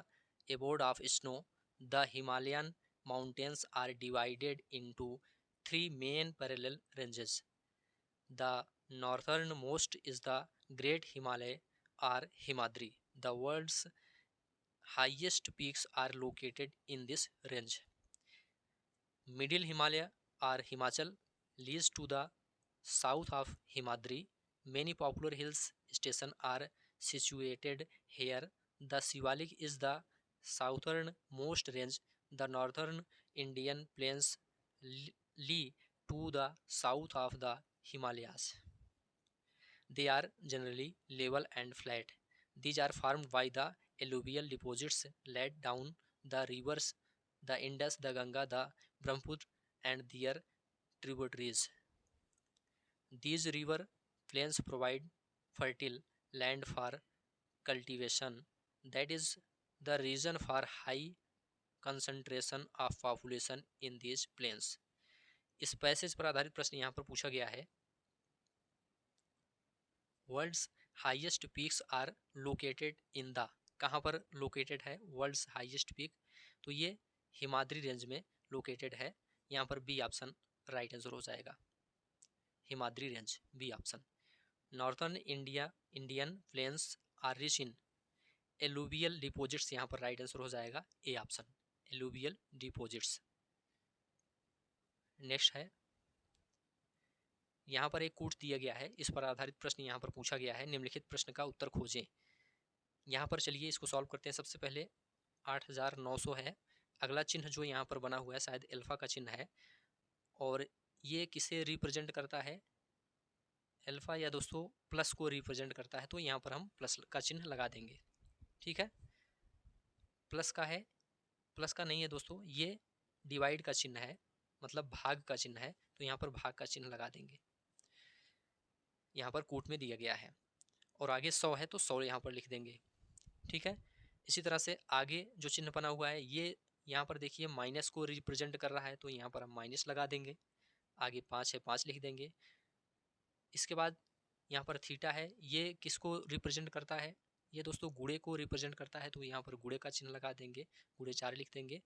abode of snow. The Himalayan mountains are divided into three main parallel ranges. The northernmost is the Great Himalaya or Himadri. The world's highest peaks are located in this range. Middle Himalaya or Himachal leads to the south of Himadri. Many popular hills stations are situated here. The Shivalik is the southernmost range. The northern Indian plains lie to the south of the Himalayas. They are generally level and flat. These are formed by the alluvial deposits laid down the rivers, the Indus, the Ganga, the Brahmaputra, and their tributaries. These river plains provide fertile land for cultivation. That is the reason for high concentration of population in these plains. इस passage पर आधारित प्रश्न यहाँ पर पूछा गया है। World's highest peaks are located in the, कहाँ पर लोकेटेड है वर्ल्ड्स हाईएस्ट पीक? तो ये हिमाद्री रेंज में लोकेटेड है। यहाँ पर बी ऑप्शन राइट आंसर हो जाएगा, Himadri range, B option. Northern Indian plains are rich in alluvial deposits, यहाँ पर राइट आंसर हो जाएगा A option, alluvial deposits. Next है, यहाँ पर एक कोट दिया गया है, इस पर आधारित प्रश्न यहाँ पर पूछा गया है। निम्नलिखित प्रश्न का उत्तर खोजें। यहाँ पर चलिए इसको सॉल्व करते हैं। सबसे पहले 8900 है, अगला चिन्ह जो यहाँ पर बना हुआ है शायद अल्फा का चिन्ह है, और ये किसे रिप्रेजेंट करता है? अल्फा या दोस्तों प्लस को रिप्रेजेंट करता है, तो यहाँ पर हम प्लस का चिन्ह लगा देंगे। ठीक है, प्लस का है, प्लस का नहीं है दोस्तों, ये डिवाइड का चिन्ह है, मतलब भाग का चिन्ह है, तो यहाँ पर भाग का चिन्ह लगा देंगे। यहाँ पर कोट में दिया गया है, और आगे 100 है तो 100 यहाँ पर लिख देंगे। ठीक है, इसी तरह से आगे जो चिन्ह बना हुआ है ये यहाँ पर देखिए माइनस को रिप्रेजेंट कर रहा है, तो यहाँ पर हम माइनस लगा देंगे। आगे 5 है, 5 लिख देंगे। इसके बाद यहाँ पर थीटा है, ये किसको रिप्रेजेंट करता है? ये दोस्तों गुणे को रिप्रेजेंट करता है, तो यहाँ पर गुणे का चिन्ह लगा देंगे, गुणे 4 लिख देंगे।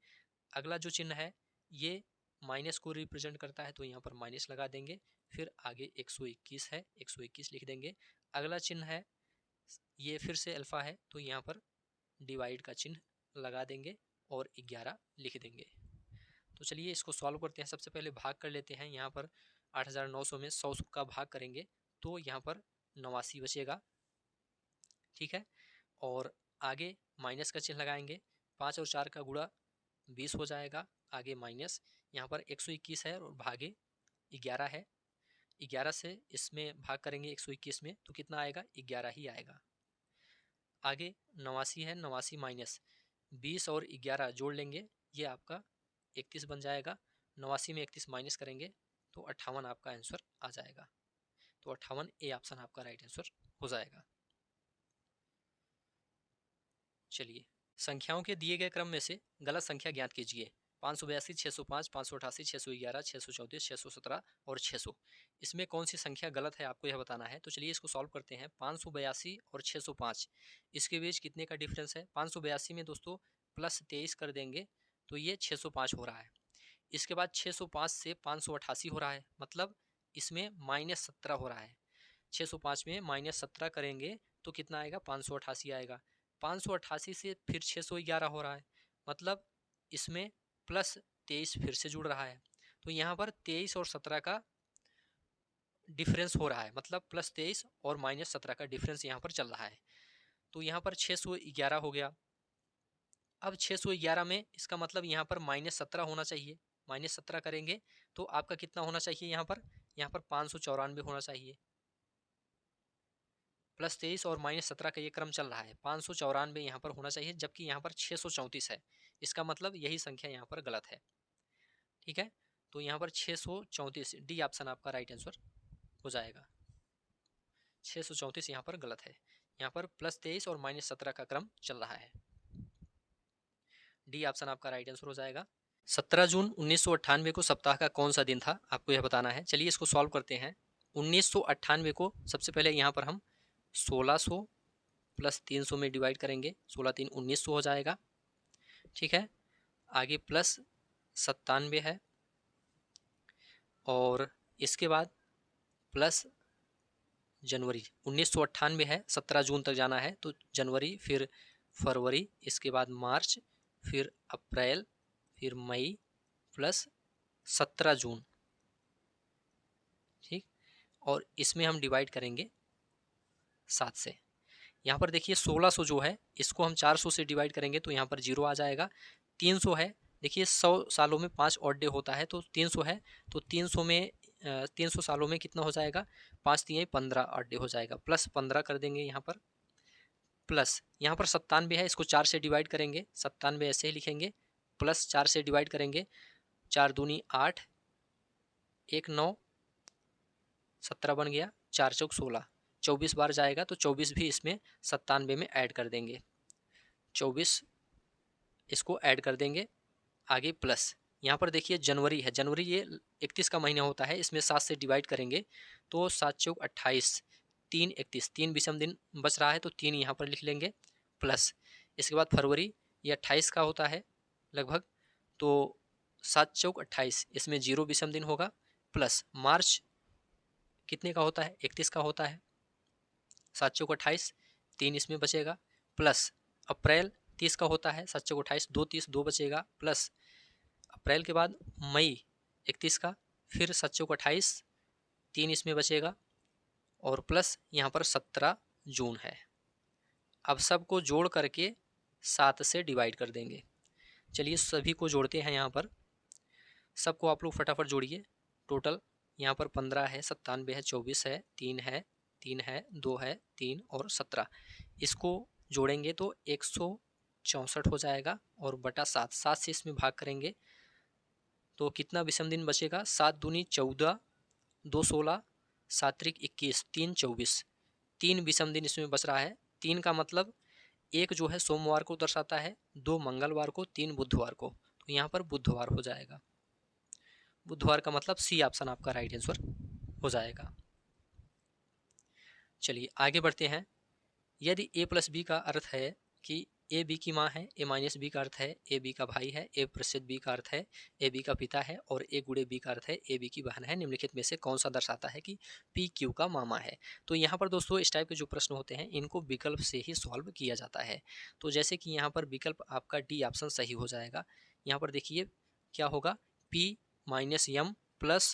अगला जो चिन्ह है ये माइनस को रिप्रेजेंट करता है, तो यहाँ पर माइनस लगा देंगे। फिर आगे 121 है, 121 लिख देंगे। अगला चिन्ह है ये फिर से अल्फा है, तो यहाँ पर डिवाइड का चिन्ह लगा देंगे और 11 लिख देंगे। तो चलिए इसको सॉल्व करते हैं। सबसे पहले भाग कर लेते हैं। यहाँ पर 8900 में 100 का भाग करेंगे तो यहाँ पर 89 बचेगा। ठीक है, और आगे माइनस का चिन्ह लगाएंगे, 5 और 4 का गुणा 20 हो जाएगा। आगे माइनस, यहाँ पर 121 है और भागे 11 है, 11 से इसमें भाग करेंगे 121 में तो कितना आएगा? 11 ही आएगा। आगे 89 है, 89 माइनस 20 और 11 जोड़ लेंगे, ये आपका 31 बन जाएगा। 89 में 31 माइनस करेंगे तो 58 आपका आंसर आ जाएगा। तो 58 ए ऑप्शन आपका राइट आंसर हो जाएगा। चलिए, संख्याओं के दिए गए क्रम में से गलत संख्या ज्ञात कीजिए। 582, 605, 588, 611, 634, 617 और 600। इसमें कौन सी संख्या गलत है आपको यह बताना है। तो चलिए इसको सॉल्व करते हैं। 582 और 605 इसके बीच कितने का डिफरेंस है। 582 में दोस्तों प्लस 23 कर देंगे तो ये 605 हो रहा है। इसके बाद 605 से 588 हो रहा है, मतलब इसमें -17 हो रहा है। 605 में -17 करेंगे तो कितना आएगा, 588 आएगा। 588 से फिर 611 हो रहा है, मतलब इसमें प्लस 23 फिर से जुड़ रहा है। तो यहाँ पर 23 और 17 का डिफरेंस हो रहा है, मतलब प्लस 23 और -17 का डिफरेंस यहाँ पर चल रहा है। तो यहाँ पर 611 हो गया। अब 611 में इसका मतलब यहाँ पर -17 होना चाहिए। -17 करेंगे तो आपका कितना होना चाहिए, यहाँ पर 594 होना चाहिए। प्लस 23 और -17 का ये क्रम चल रहा है। 594 यहाँ पर होना चाहिए, जबकि यहाँ पर 634 है। इसका मतलब यही संख्या यहाँ पर गलत है। ठीक है, तो यहाँ पर 634, डी ऑप्शन आपका राइट आंसर हो जाएगा। 634 यहाँ पर गलत है। यहाँ पर प्लस 23 और -17 का क्रम चल रहा है। डी ऑप्शन आपका राइट आंसर हो जाएगा। 17 जून 1998 को सप्ताह का कौन सा दिन था, आपको यह बताना है। चलिए इसको सॉल्व करते हैं। 1998 को सबसे पहले यहाँ पर हम 1600 प्लस 300 में डिवाइड करेंगे। 16 3 1900 हो जाएगा। ठीक है, आगे प्लस 97 है और इसके बाद प्लस जनवरी। 1998 है, 17 जून तक जाना है, तो जनवरी, फिर फरवरी, इसके बाद मार्च, फिर अप्रैल, फिर मई, प्लस 17 जून। ठीक, और इसमें हम डिवाइड करेंगे 7 से। यहाँ पर देखिए 1600 जो है इसको हम 400 से डिवाइड करेंगे तो यहाँ पर 0 आ जाएगा। 300 है, देखिए 100 सालों में 5 ऑड डे होता है, तो 300 है, तो 300 में 300 सालों में कितना हो जाएगा, 5 3 15 ऑड डे हो जाएगा। प्लस 15 कर देंगे यहाँ पर, प्लस यहाँ पर 97 है, इसको 4 से डिवाइड करेंगे। 97 ऐसे ही लिखेंगे, प्लस 4 से डिवाइड करेंगे। 4 दूनी 8, 1 9, 17 बन गया, 4 चौक 16, 24 बार जाएगा, तो 24 भी इसमें 97 में ऐड कर देंगे। 24 इसको ऐड कर देंगे। आगे प्लस यहाँ पर देखिए जनवरी है, जनवरी ये 31 का महीना होता है, इसमें 7 से डिवाइड करेंगे तो 7 चौक 28, 3 31, 3 विषम दिन बच रहा है तो 3 यहाँ पर लिख लेंगे। प्लस इसके बाद फरवरी, ये 28 का होता है लगभग, तो 7 चौक 28, इसमें 0 विषम दिन होगा। प्लस मार्च कितने का होता है, 31 का होता है, 7 चौक 28, 3 इसमें बचेगा। प्लस अप्रैल 30 का होता है, 7 चौक 28, 2 30, 2 बचेगा। प्लस अप्रैल के बाद मई 31 का, फिर 7 चौक 28, 3 इसमें बचेगा, और प्लस यहाँ पर 17 जून है। अब सबको जोड़ करके 7 से डिवाइड कर देंगे। चलिए सभी को जोड़ते हैं। यहाँ पर सबको आप लोग फटाफट जोड़िए। टोटल यहाँ पर 15 है, 97 है, 24 है, 3 है, 3 है, 2 है, 3 और 17, इसको जोड़ेंगे तो 164 हो जाएगा, और बटा 7, 7 से इसमें भाग करेंगे तो कितना विषम दिन बचेगा, 7 दूनी 14, 2 16, 7 त्रिक 21, 3 24, 3 विषम दिन इसमें बच रहा है। 3 का मतलब एक जो है सोमवार को दर्शाता है, 2 मंगलवार को, 3 बुधवार को, तो यहाँ पर बुधवार हो जाएगा। बुधवार का मतलब सी ऑप्शन आपका राइट आंसर हो जाएगा। चलिए आगे बढ़ते हैं। यदि a प्लस बी का अर्थ है कि ए बी की माँ है, ए माइनस बी का अर्थ है ए बी का भाई है, ए प्रतिशत बी का अर्थ है ए बी का पिता है, और ए गुणे बी का अर्थ है ए बी की बहन है, निम्नलिखित में से कौन सा दर्शाता है कि पी क्यू का मामा है। तो यहाँ पर दोस्तों इस टाइप के जो प्रश्न होते हैं इनको विकल्प से ही सॉल्व किया जाता है। तो जैसे कि यहाँ पर विकल्प आपका डी ऑप्शन सही हो जाएगा। यहाँ पर देखिए क्या होगा, P minus M plus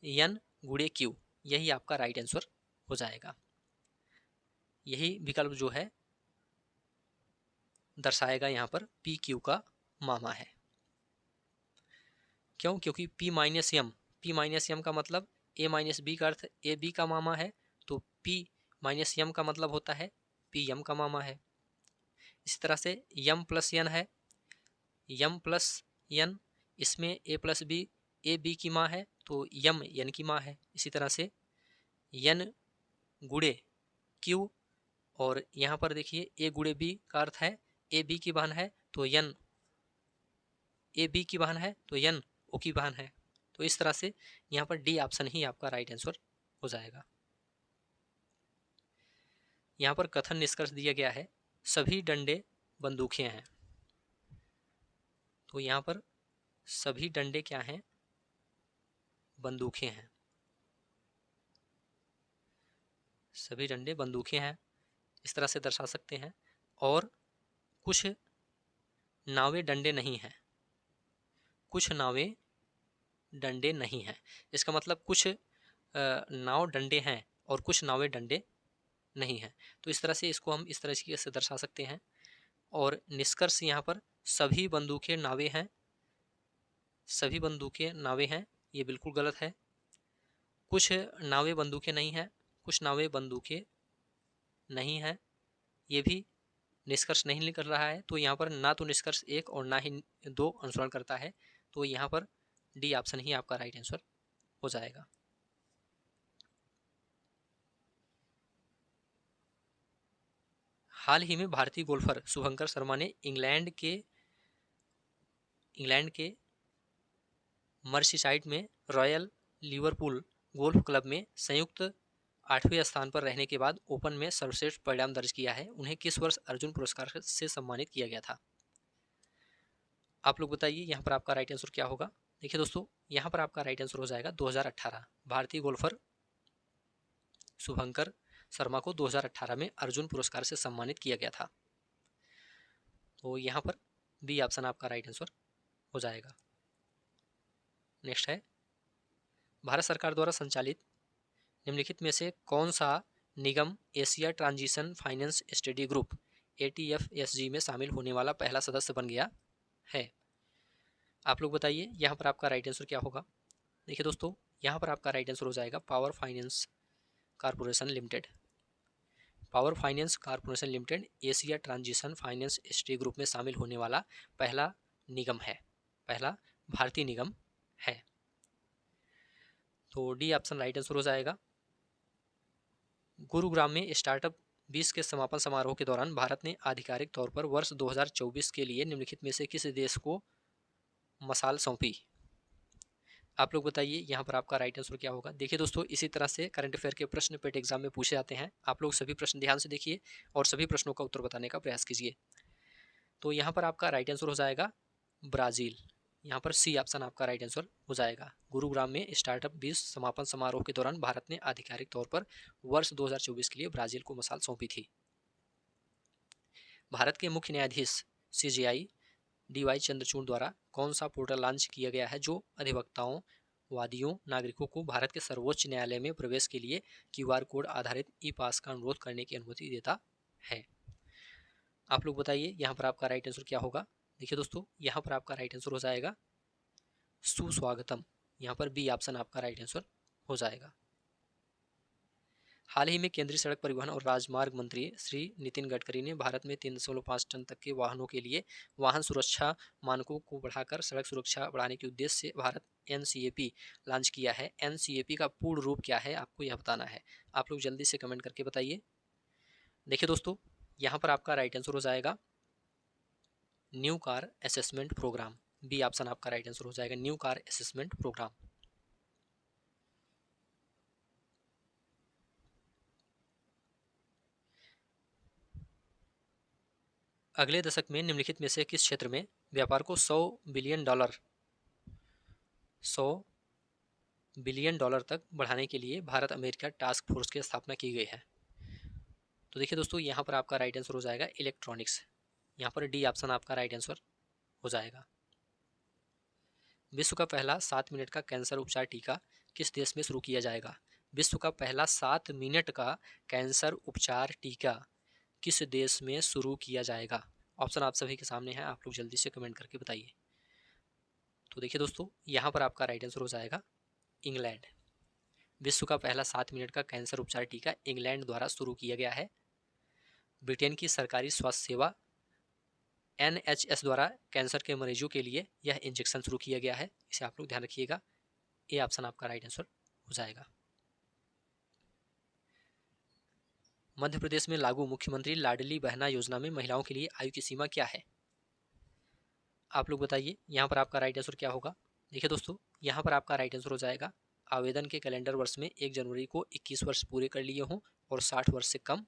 N गुणे क्यू, यही आपका राइट आंसर हो जाएगा। यही विकल्प जो है दर्शाएगा यहाँ पर पी क्यू का मामा है। क्यों, क्योंकि P माइनस एम का मतलब A माइनस बी का अर्थ ए बी का मामा है, तो P माइनस एम का मतलब होता है पी एम का मामा है। इसी तरह से एम प्लस एन है, एम प्लस एन, इसमें ए प्लस बी ए बी की माँ है तो एम एन की माँ है। इसी तरह से एन गुणे क्यू, और यहाँ पर देखिए ए गुणे बी का अर्थ है ए बी की बहन है, तो एन ए बी की बहन है तो एन ओ की बहन है। तो इस तरह से यहाँ पर डी ऑप्शन ही आपका राइट आंसर हो जाएगा। यहाँ पर कथन निष्कर्ष दिया गया है सभी डंडे बंदूकें हैं। तो यहाँ पर सभी डंडे क्या हैं? बंदूकें हैं। सभी डंडे बंदूकें हैं, इस तरह से दर्शा सकते हैं। और कुछ नावें डंडे नहीं हैं। कुछ नावें डंडे नहीं हैं, इसका मतलब कुछ नाव डंडे हैं और कुछ नावें डंडे नहीं हैं। तो इस तरह से इसको हम इस तरह से दर्शा सकते हैं। और निष्कर्ष यहाँ पर सभी बंदूकें नावें हैं। सभी बंदूकें नावें हैं, ये बिल्कुल गलत है। कुछ नावें बंदूकें नहीं हैं, कुछ नावें बंदूकें नहीं हैं, ये भी निष्कर्ष नहीं निकल रहा है। तो यहाँ पर ना तो निष्कर्ष 1 और ना ही 2 अनुसरण करता है। तो यहाँ पर डी ऑप्शन ही आपका राइट आंसर हो जाएगा। हाल ही में भारतीय गोल्फर शुभंकर शर्मा ने इंग्लैंड के मर्सीसाइड में रॉयल लिवरपूल गोल्फ क्लब में संयुक्त 8वें स्थान पर रहने के बाद ओपन में सर्वश्रेष्ठ परिणाम दर्ज किया है। उन्हें किस वर्ष अर्जुन पुरस्कार से सम्मानित किया गया था? आप लोग बताइए यहाँ पर आपका राइट आंसर क्या होगा। देखिए दोस्तों, यहाँ पर आपका राइट आंसर हो जाएगा 2018। भारतीय गोल्फर शुभंकर शर्मा को 2018 में अर्जुन पुरस्कार से सम्मानित किया गया था। तो यहाँ पर बी ऑप्शन आपका राइट आंसर हो जाएगा। नेक्स्ट है, भारत सरकार द्वारा संचालित निम्नलिखित में से कौन सा निगम Asia Transition Finance Study Group ATFSG में शामिल होने वाला पहला सदस्य बन गया है? आप लोग बताइए यहाँ पर आपका राइट आंसर क्या होगा। देखिए दोस्तों, यहाँ पर आपका राइट आंसर हो जाएगा power finance corporation limited. Power finance corporation limited Asia Transition Finance Study group में शामिल होने वाला पहला निगम है, पहला भारतीय निगम है। तो डी ऑप्शन राइट आंसर हो जाएगा। गुरुग्राम में स्टार्टअप 20 के समापन समारोह के दौरान भारत ने आधिकारिक तौर पर वर्ष 2024 के लिए निम्नलिखित में से किस देश को मसाल सौंपी? आप लोग बताइए यहाँ पर आपका राइट आंसर क्या होगा। देखिए दोस्तों, इसी तरह से करंट अफेयर के प्रश्न पेट एग्जाम में पूछे जाते हैं। आप लोग सभी प्रश्न ध्यान से देखिए और सभी प्रश्नों का उत्तर बताने का प्रयास कीजिए। तो यहाँ पर आपका राइट आंसर हो जाएगा ब्राज़ील। यहाँ पर सी ऑप्शन आपका राइट आंसर हो जाएगा। गुरुग्राम में स्टार्टअप 20 समापन समारोह के दौरान भारत ने आधिकारिक तौर पर वर्ष 2024 के लिए ब्राज़ील को मसाल सौंपी थी। भारत के मुख्य न्यायाधीश CJI DY चंद्रचूड़ द्वारा कौन सा पोर्टल लॉन्च किया गया है जो अधिवक्ताओं, वादियों, नागरिकों को भारत के सर्वोच्च न्यायालय में प्रवेश के लिए QR कोड आधारित ई-पास का अनुरोध करने की अनुमति देता है? आप लोग बताइए यहाँ पर आपका राइट आंसर क्या होगा। देखिए दोस्तों, यहाँ पर आपका राइट आंसर हो जाएगा सुस्वागतम। यहाँ पर बी ऑप्शन आपका राइट आंसर हो जाएगा। हाल ही में केंद्रीय सड़क परिवहन और राजमार्ग मंत्री श्री नितिन गडकरी ने भारत में 3.5 टन तक के वाहनों के लिए वाहन सुरक्षा मानकों को बढ़ाकर सड़क सुरक्षा बढ़ाने के उद्देश्य से भारत NCAP लॉन्च किया है। NCAP का पूर्ण रूप क्या है, आपको यह बताना है। आप लोग जल्दी से कमेंट करके बताइए। देखिए दोस्तों, यहाँ पर आपका राइट आंसर हो जाएगा new car assessment programme. B option आपका राइट आंसर हो जाएगा, न्यू कार असेसमेंट प्रोग्राम। अगले दशक में निम्नलिखित में से किस क्षेत्र में व्यापार को 100 बिलियन डॉलर तक बढ़ाने के लिए भारत अमेरिका टास्क फोर्स की स्थापना की गई है? तो देखिए दोस्तों, यहाँ पर आपका राइट आंसर हो जाएगा इलेक्ट्रॉनिक्स। यहाँ पर डी ऑप्शन आपका राइट आंसर हो जाएगा। विश्व का पहला 7 मिनट का कैंसर उपचार टीका किस देश में शुरू किया जाएगा? विश्व का पहला 7 मिनट का कैंसर उपचार टीका किस देश में शुरू किया जाएगा? ऑप्शन आप सभी के सामने है, आप लोग जल्दी से कमेंट करके बताइए। तो देखिए दोस्तों, यहाँ पर आपका राइट आंसर हो जाएगा इंग्लैंड। विश्व का पहला 7 मिनट का कैंसर उपचार टीका इंग्लैंड द्वारा शुरू किया गया है। ब्रिटेन की सरकारी स्वास्थ्य सेवा NHS द्वारा कैंसर के मरीजों के लिए यह इंजेक्शन शुरू किया गया है, इसे आप लोग ध्यान रखिएगा। ए ऑप्शन आपका राइट आंसर हो जाएगा। मध्य प्रदेश में लागू मुख्यमंत्री लाडली बहना योजना में महिलाओं के लिए आयु की सीमा क्या है? आप लोग बताइए यहाँ पर आपका राइट आंसर क्या होगा। देखिए दोस्तों, यहाँ पर आपका राइट आंसर हो जाएगा आवेदन के कैलेंडर वर्ष में 1 जनवरी को 21 वर्ष पूरे कर लिए हों और 60 वर्ष से कम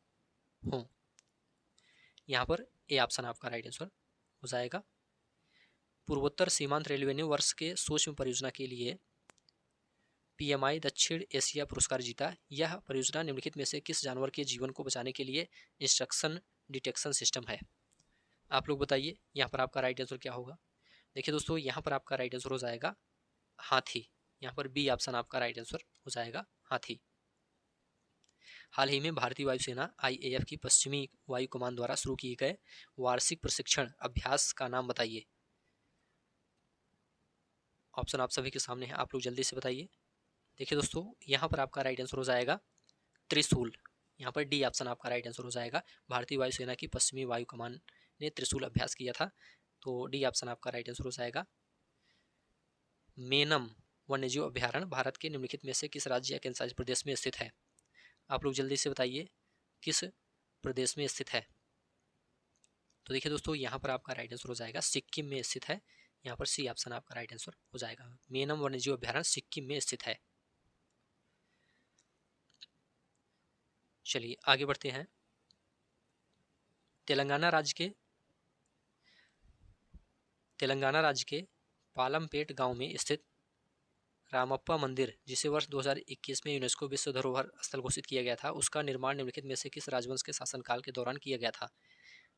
हों। यहाँ पर ए ऑप्शन आपका राइट आंसर हो जाएगा। पूर्वोत्तर सीमांत रेलवे ने वर्ष के सूक्ष्म परियोजना के लिए PMI दक्षिण एशिया पुरस्कार जीता। यह परियोजना निम्नलिखित में से किस जानवर के जीवन को बचाने के लिए इंस्ट्रक्शन डिटेक्शन सिस्टम है। आप लोग बताइए यहाँ पर आपका राइट आंसर क्या होगा। देखिए दोस्तों, यहाँ पर आपका राइट आंसर हो जाएगा हाथी। यहाँ पर बी ऑप्शन आपका राइट आंसर हो जाएगा हाथी। हाल ही में भारतीय वायुसेना IAF की पश्चिमी वायु कमान द्वारा शुरू किए गए वार्षिक प्रशिक्षण अभ्यास का नाम बताइए। ऑप्शन आप सभी के सामने है, आप लोग जल्दी से बताइए। देखिए दोस्तों, यहाँ पर आपका राइट आंसर हो जाएगा त्रिशूल। यहाँ पर डी ऑप्शन आपका राइट आंसर हो जाएगा। भारतीय वायुसेना की पश्चिमी वायु कमान ने त्रिशूल अभ्यास किया था, तो डी ऑप्शन आपका राइट आंसर हो जाएगा। मेनम वन्यजीव अभ्यारण्य भारत के निम्नलिखित में से किस राज्य या केंद्र शासित प्रदेश में स्थित है। आप लोग जल्दी से बताइए किस प्रदेश में स्थित है। तो देखिए दोस्तों, यहाँ पर आपका राइट आंसर हो जाएगा सिक्किम में स्थित है। यहाँ पर सी ऑप्शन आपका राइट आंसर हो जाएगा। मेनम वन्यजीव अभ्यारण्य सिक्किम में स्थित है। चलिए आगे बढ़ते हैं। तेलंगाना राज्य के पालमपेट गांव में स्थित रामप्पा मंदिर, जिसे वर्ष 2021 में यूनेस्को विश्व धरोहर स्थल घोषित किया गया था, उसका निर्माण निम्नलिखित में से किस राजवंश के शासनकाल के दौरान किया गया था।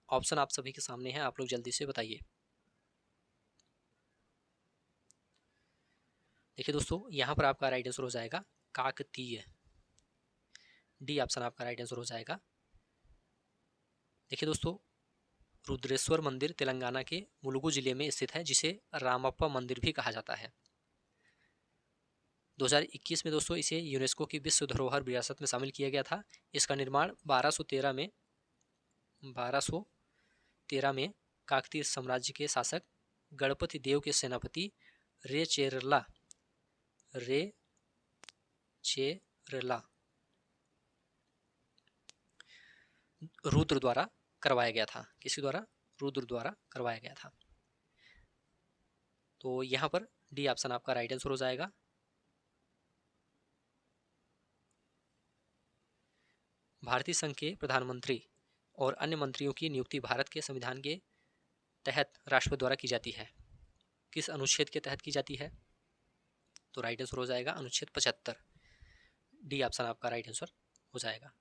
ऑप्शन आप सभी के सामने है, आप लोग जल्दी से बताइए। देखिए दोस्तों, यहाँ पर आपका राइट आंसर हो जाएगा काकतीय। डी ऑप्शन आपका राइट आंसर हो जाएगा। देखिए दोस्तों, रुद्रेश्वर मंदिर तेलंगाना के मुलुगु जिले में स्थित है, जिसे रामप्पा मंदिर भी कहा जाता है। 2021 में दोस्तों इसे यूनेस्को की विश्व धरोहर विरासत में शामिल किया गया था। इसका निर्माण 1213 में काकतीय साम्राज्य के शासक गणपति देव के सेनापति रेचेरला रुद्र द्वारा करवाया गया था। किसके द्वारा? रुद्र द्वारा करवाया गया था। तो यहाँ पर डी ऑप्शन आपका राइट आंसर हो जाएगा। भारतीय संघ के प्रधानमंत्री और अन्य मंत्रियों की नियुक्ति भारत के संविधान के तहत राष्ट्रपति द्वारा की जाती है। किस अनुच्छेद के तहत की जाती है? तो राइट आंसर हो जाएगा अनुच्छेद 75। डी ऑप्शन आपका राइट आंसर हो जाएगा।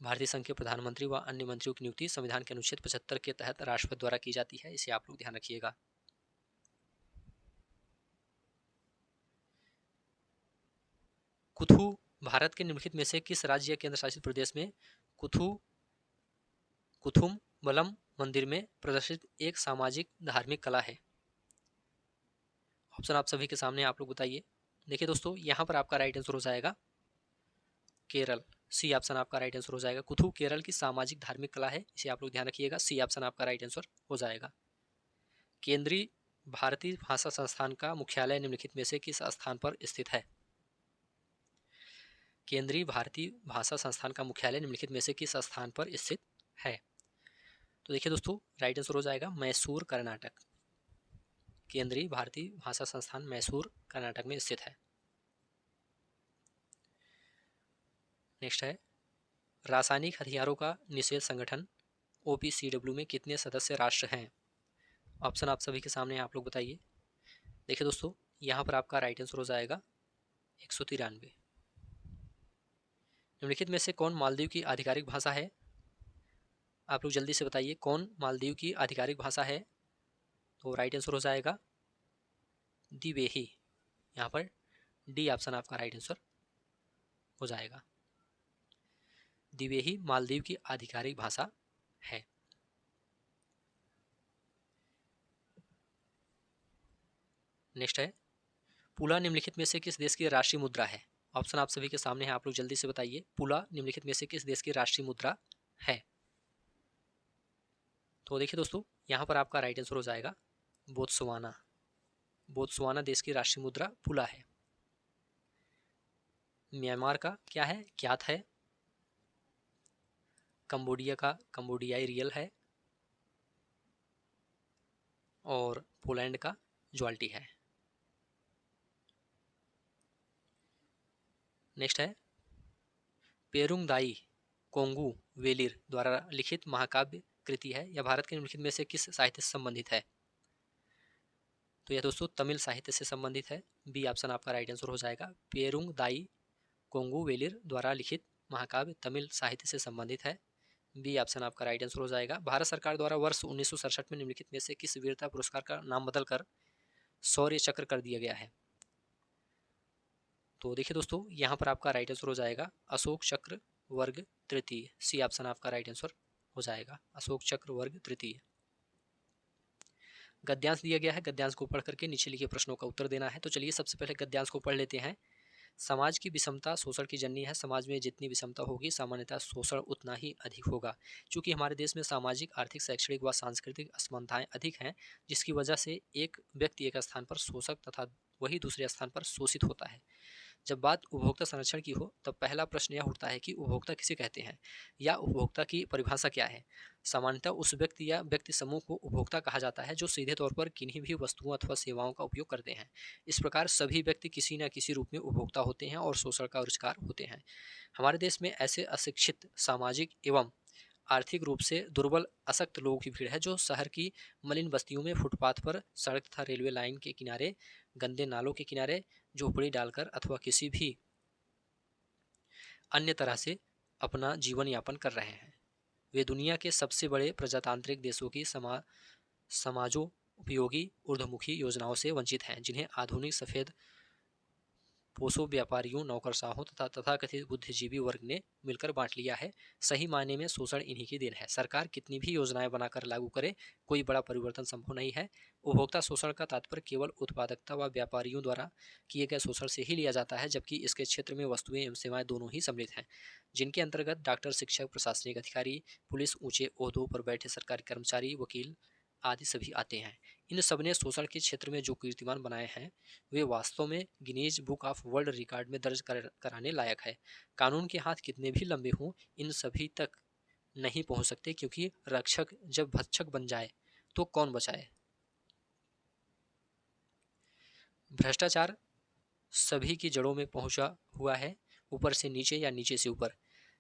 भारतीय संघ के प्रधानमंत्री व अन्य मंत्रियों की नियुक्ति संविधान के अनुच्छेद 75 के तहत राष्ट्रपति द्वारा की जाती है, इसे आप लोग ध्यान रखिएगा। कुथु भारत के निम्नलिखित में से किस राज्य या केंद्र शासित प्रदेश में कुथुम बलम मंदिर में प्रदर्शित एक सामाजिक धार्मिक कला है? ऑप्शन आप सभी के सामने, आप लोग बताइए। देखिए दोस्तों, यहाँ पर आपका राइट आंसर हो जाएगा केरल। सी ऑप्शन आपका राइट आंसर हो जाएगा। कुथु केरल की सामाजिक धार्मिक कला है, इसे आप लोग ध्यान रखिएगा। सी ऑप्शन आपका राइट आंसर हो जाएगा। केंद्रीय भारतीय भाषा संस्थान का मुख्यालय निम्नलिखित में से किस स्थान पर स्थित है? केंद्रीय भारतीय भाषा संस्थान का मुख्यालय निम्नलिखित में से किस स्थान पर स्थित है? तो देखिए दोस्तों, राइट आंसर हो जाएगा मैसूर, कर्नाटक। केंद्रीय भारतीय भाषा संस्थान मैसूर, कर्नाटक में स्थित है। नेक्स्ट है, रासायनिक हथियारों का निषेध संगठन OPCW में कितने सदस्य राष्ट्र हैं? ऑप्शन आप सभी के सामने है, आप लोग बताइए। देखिए दोस्तों, यहाँ पर आपका राइट आंसर हो जाएगा 193। निम्नलिखित में से कौन मालदीव की आधिकारिक भाषा है? आप लोग जल्दी से बताइए, कौन मालदीव की आधिकारिक भाषा है? तो राइट आंसर हो जाएगा दिवेही। यहाँ पर डी ऑप्शन आपका राइट आंसर हो जाएगा। दिवेही मालदीव की आधिकारिक भाषा है। नेक्स्ट है, पुला निम्नलिखित में से किस देश की राष्ट्रीय मुद्रा है? ऑप्शन आप सभी के सामने है, आप लोग जल्दी से बताइए। पुला निम्नलिखित में से किस देश की राष्ट्रीय मुद्रा है? तो देखिए दोस्तों, यहाँ पर आपका राइट आंसर हो जाएगा बोत्सवाना। बोत्सवाना देश की राष्ट्रीय मुद्रा पुला है। म्यांमार का क्या है? क्यात है। कंबोडिया का कंबोडियाई रियल है। और पोलैंड का ज्वाल्टी है। नेक्स्ट है पेरुंगदाई कोंगू वेलिर द्वारा लिखित महाकाव्य कृति है, यह भारत के निम्नलिखित में से किस साहित्य से संबंधित है? तो यह दोस्तों तमिल साहित्य से संबंधित है। बी ऑप्शन आपका राइट आंसर हो जाएगा। पेरुंगदाई कोंगू वेलिर द्वारा लिखित महाकाव्य तमिल साहित्य से संबंधित है। बी ऑप्शन आपका राइट आंसर हो जाएगा। भारत सरकार द्वारा वर्ष 1967 में निम्नलिखित में से किस वीरता पुरस्कार का नाम बदलकर शौर्य चक्र कर दिया गया है? तो देखिए दोस्तों, यहाँ पर आपका राइट आंसर हो जाएगा अशोक चक्र वर्ग तृतीय। सी ऑप्शन आपका राइट आंसर हो जाएगा, अशोक चक्र वर्ग तृतीय। गद्यांश दिया गया है, गद्यांश को पढ़ करके नीचे लिखे प्रश्नों का उत्तर देना है। तो चलिए सबसे पहले गद्यांश को पढ़ लेते हैं। समाज की विषमता शोषण की जननी है। समाज में जितनी विषमता होगी सामान्यतः शोषण उतना ही अधिक होगा। क्योंकि हमारे देश में सामाजिक, आर्थिक, शैक्षणिक व सांस्कृतिक असमानताएं अधिक हैं, जिसकी वजह से एक व्यक्ति एक स्थान पर शोषक तथा वही दूसरे स्थान पर शोषित होता है। जब बात उपभोक्ता संरक्षण की हो तब पहला प्रश्न यह उठता है कि उपभोक्ता किसे कहते हैं या उपभोक्ता की परिभाषा क्या है। सामान्यतः उस व्यक्ति या व्यक्ति समूह को उपभोक्ता कहा जाता है जो सीधे तौर पर किन्हीं भी वस्तुओं अथवा सेवाओं का उपयोग करते हैं। इस प्रकार सभी व्यक्ति किसी न किसी रूप में उपभोक्ता होते हैं और शोषण का शिकार होते हैं। हमारे देश में ऐसे अशिक्षित, सामाजिक एवं आर्थिक रूप से दुर्बल, अशक्त लोगों की भीड़ है जो शहर की मलिन बस्तियों में फुटपाथ पर, सड़क तथा रेलवे लाइन के किनारे, गंदे नालों के किनारे झोपड़ी डालकर अथवा किसी भी अन्य तरह से अपना जीवन यापन कर रहे हैं। वे दुनिया के सबसे बड़े प्रजातांत्रिक देशों की समाजोपयोगी ऊर्ध्वमुखी योजनाओं से वंचित हैं, जिन्हें आधुनिक सफेद पोषो व्यापारियों, नौकरशाहों तथा तथाकथित बुद्धिजीवी वर्ग ने मिलकर बांट लिया है। सही मायने में शोषण इन्हीं की देन है। सरकार कितनी भी योजनाएं बनाकर लागू करे, कोई बड़ा परिवर्तन संभव नहीं है। उपभोक्ता शोषण का तात्पर्य केवल उत्पादकता व व्यापारियों द्वारा किए गए शोषण से ही लिया जाता है, जबकि इसके क्षेत्र में वस्तुएं एवं सेवाएं दोनों ही सम्मिलित हैं, जिनके अंतर्गत डॉक्टर, शिक्षक, प्रशासनिक अधिकारी, पुलिस, ऊंचे ओहदों पर बैठे सरकारी कर्मचारी, वकील आदि सभी आते हैं। इन सब ने शोषण के क्षेत्र में जो कीर्तिमान बनाए हैं वे वास्तव में Guinness book of world record में दर्ज कराने लायक है। कानून के हाथ कितने भी लंबे हों, इन सभी तक नहीं पहुंच सकते, क्योंकि रक्षक जब भक्षक बन जाए तो कौन बचाए। भ्रष्टाचार सभी की जड़ों में पहुंचा हुआ है, ऊपर से नीचे या नीचे से ऊपर।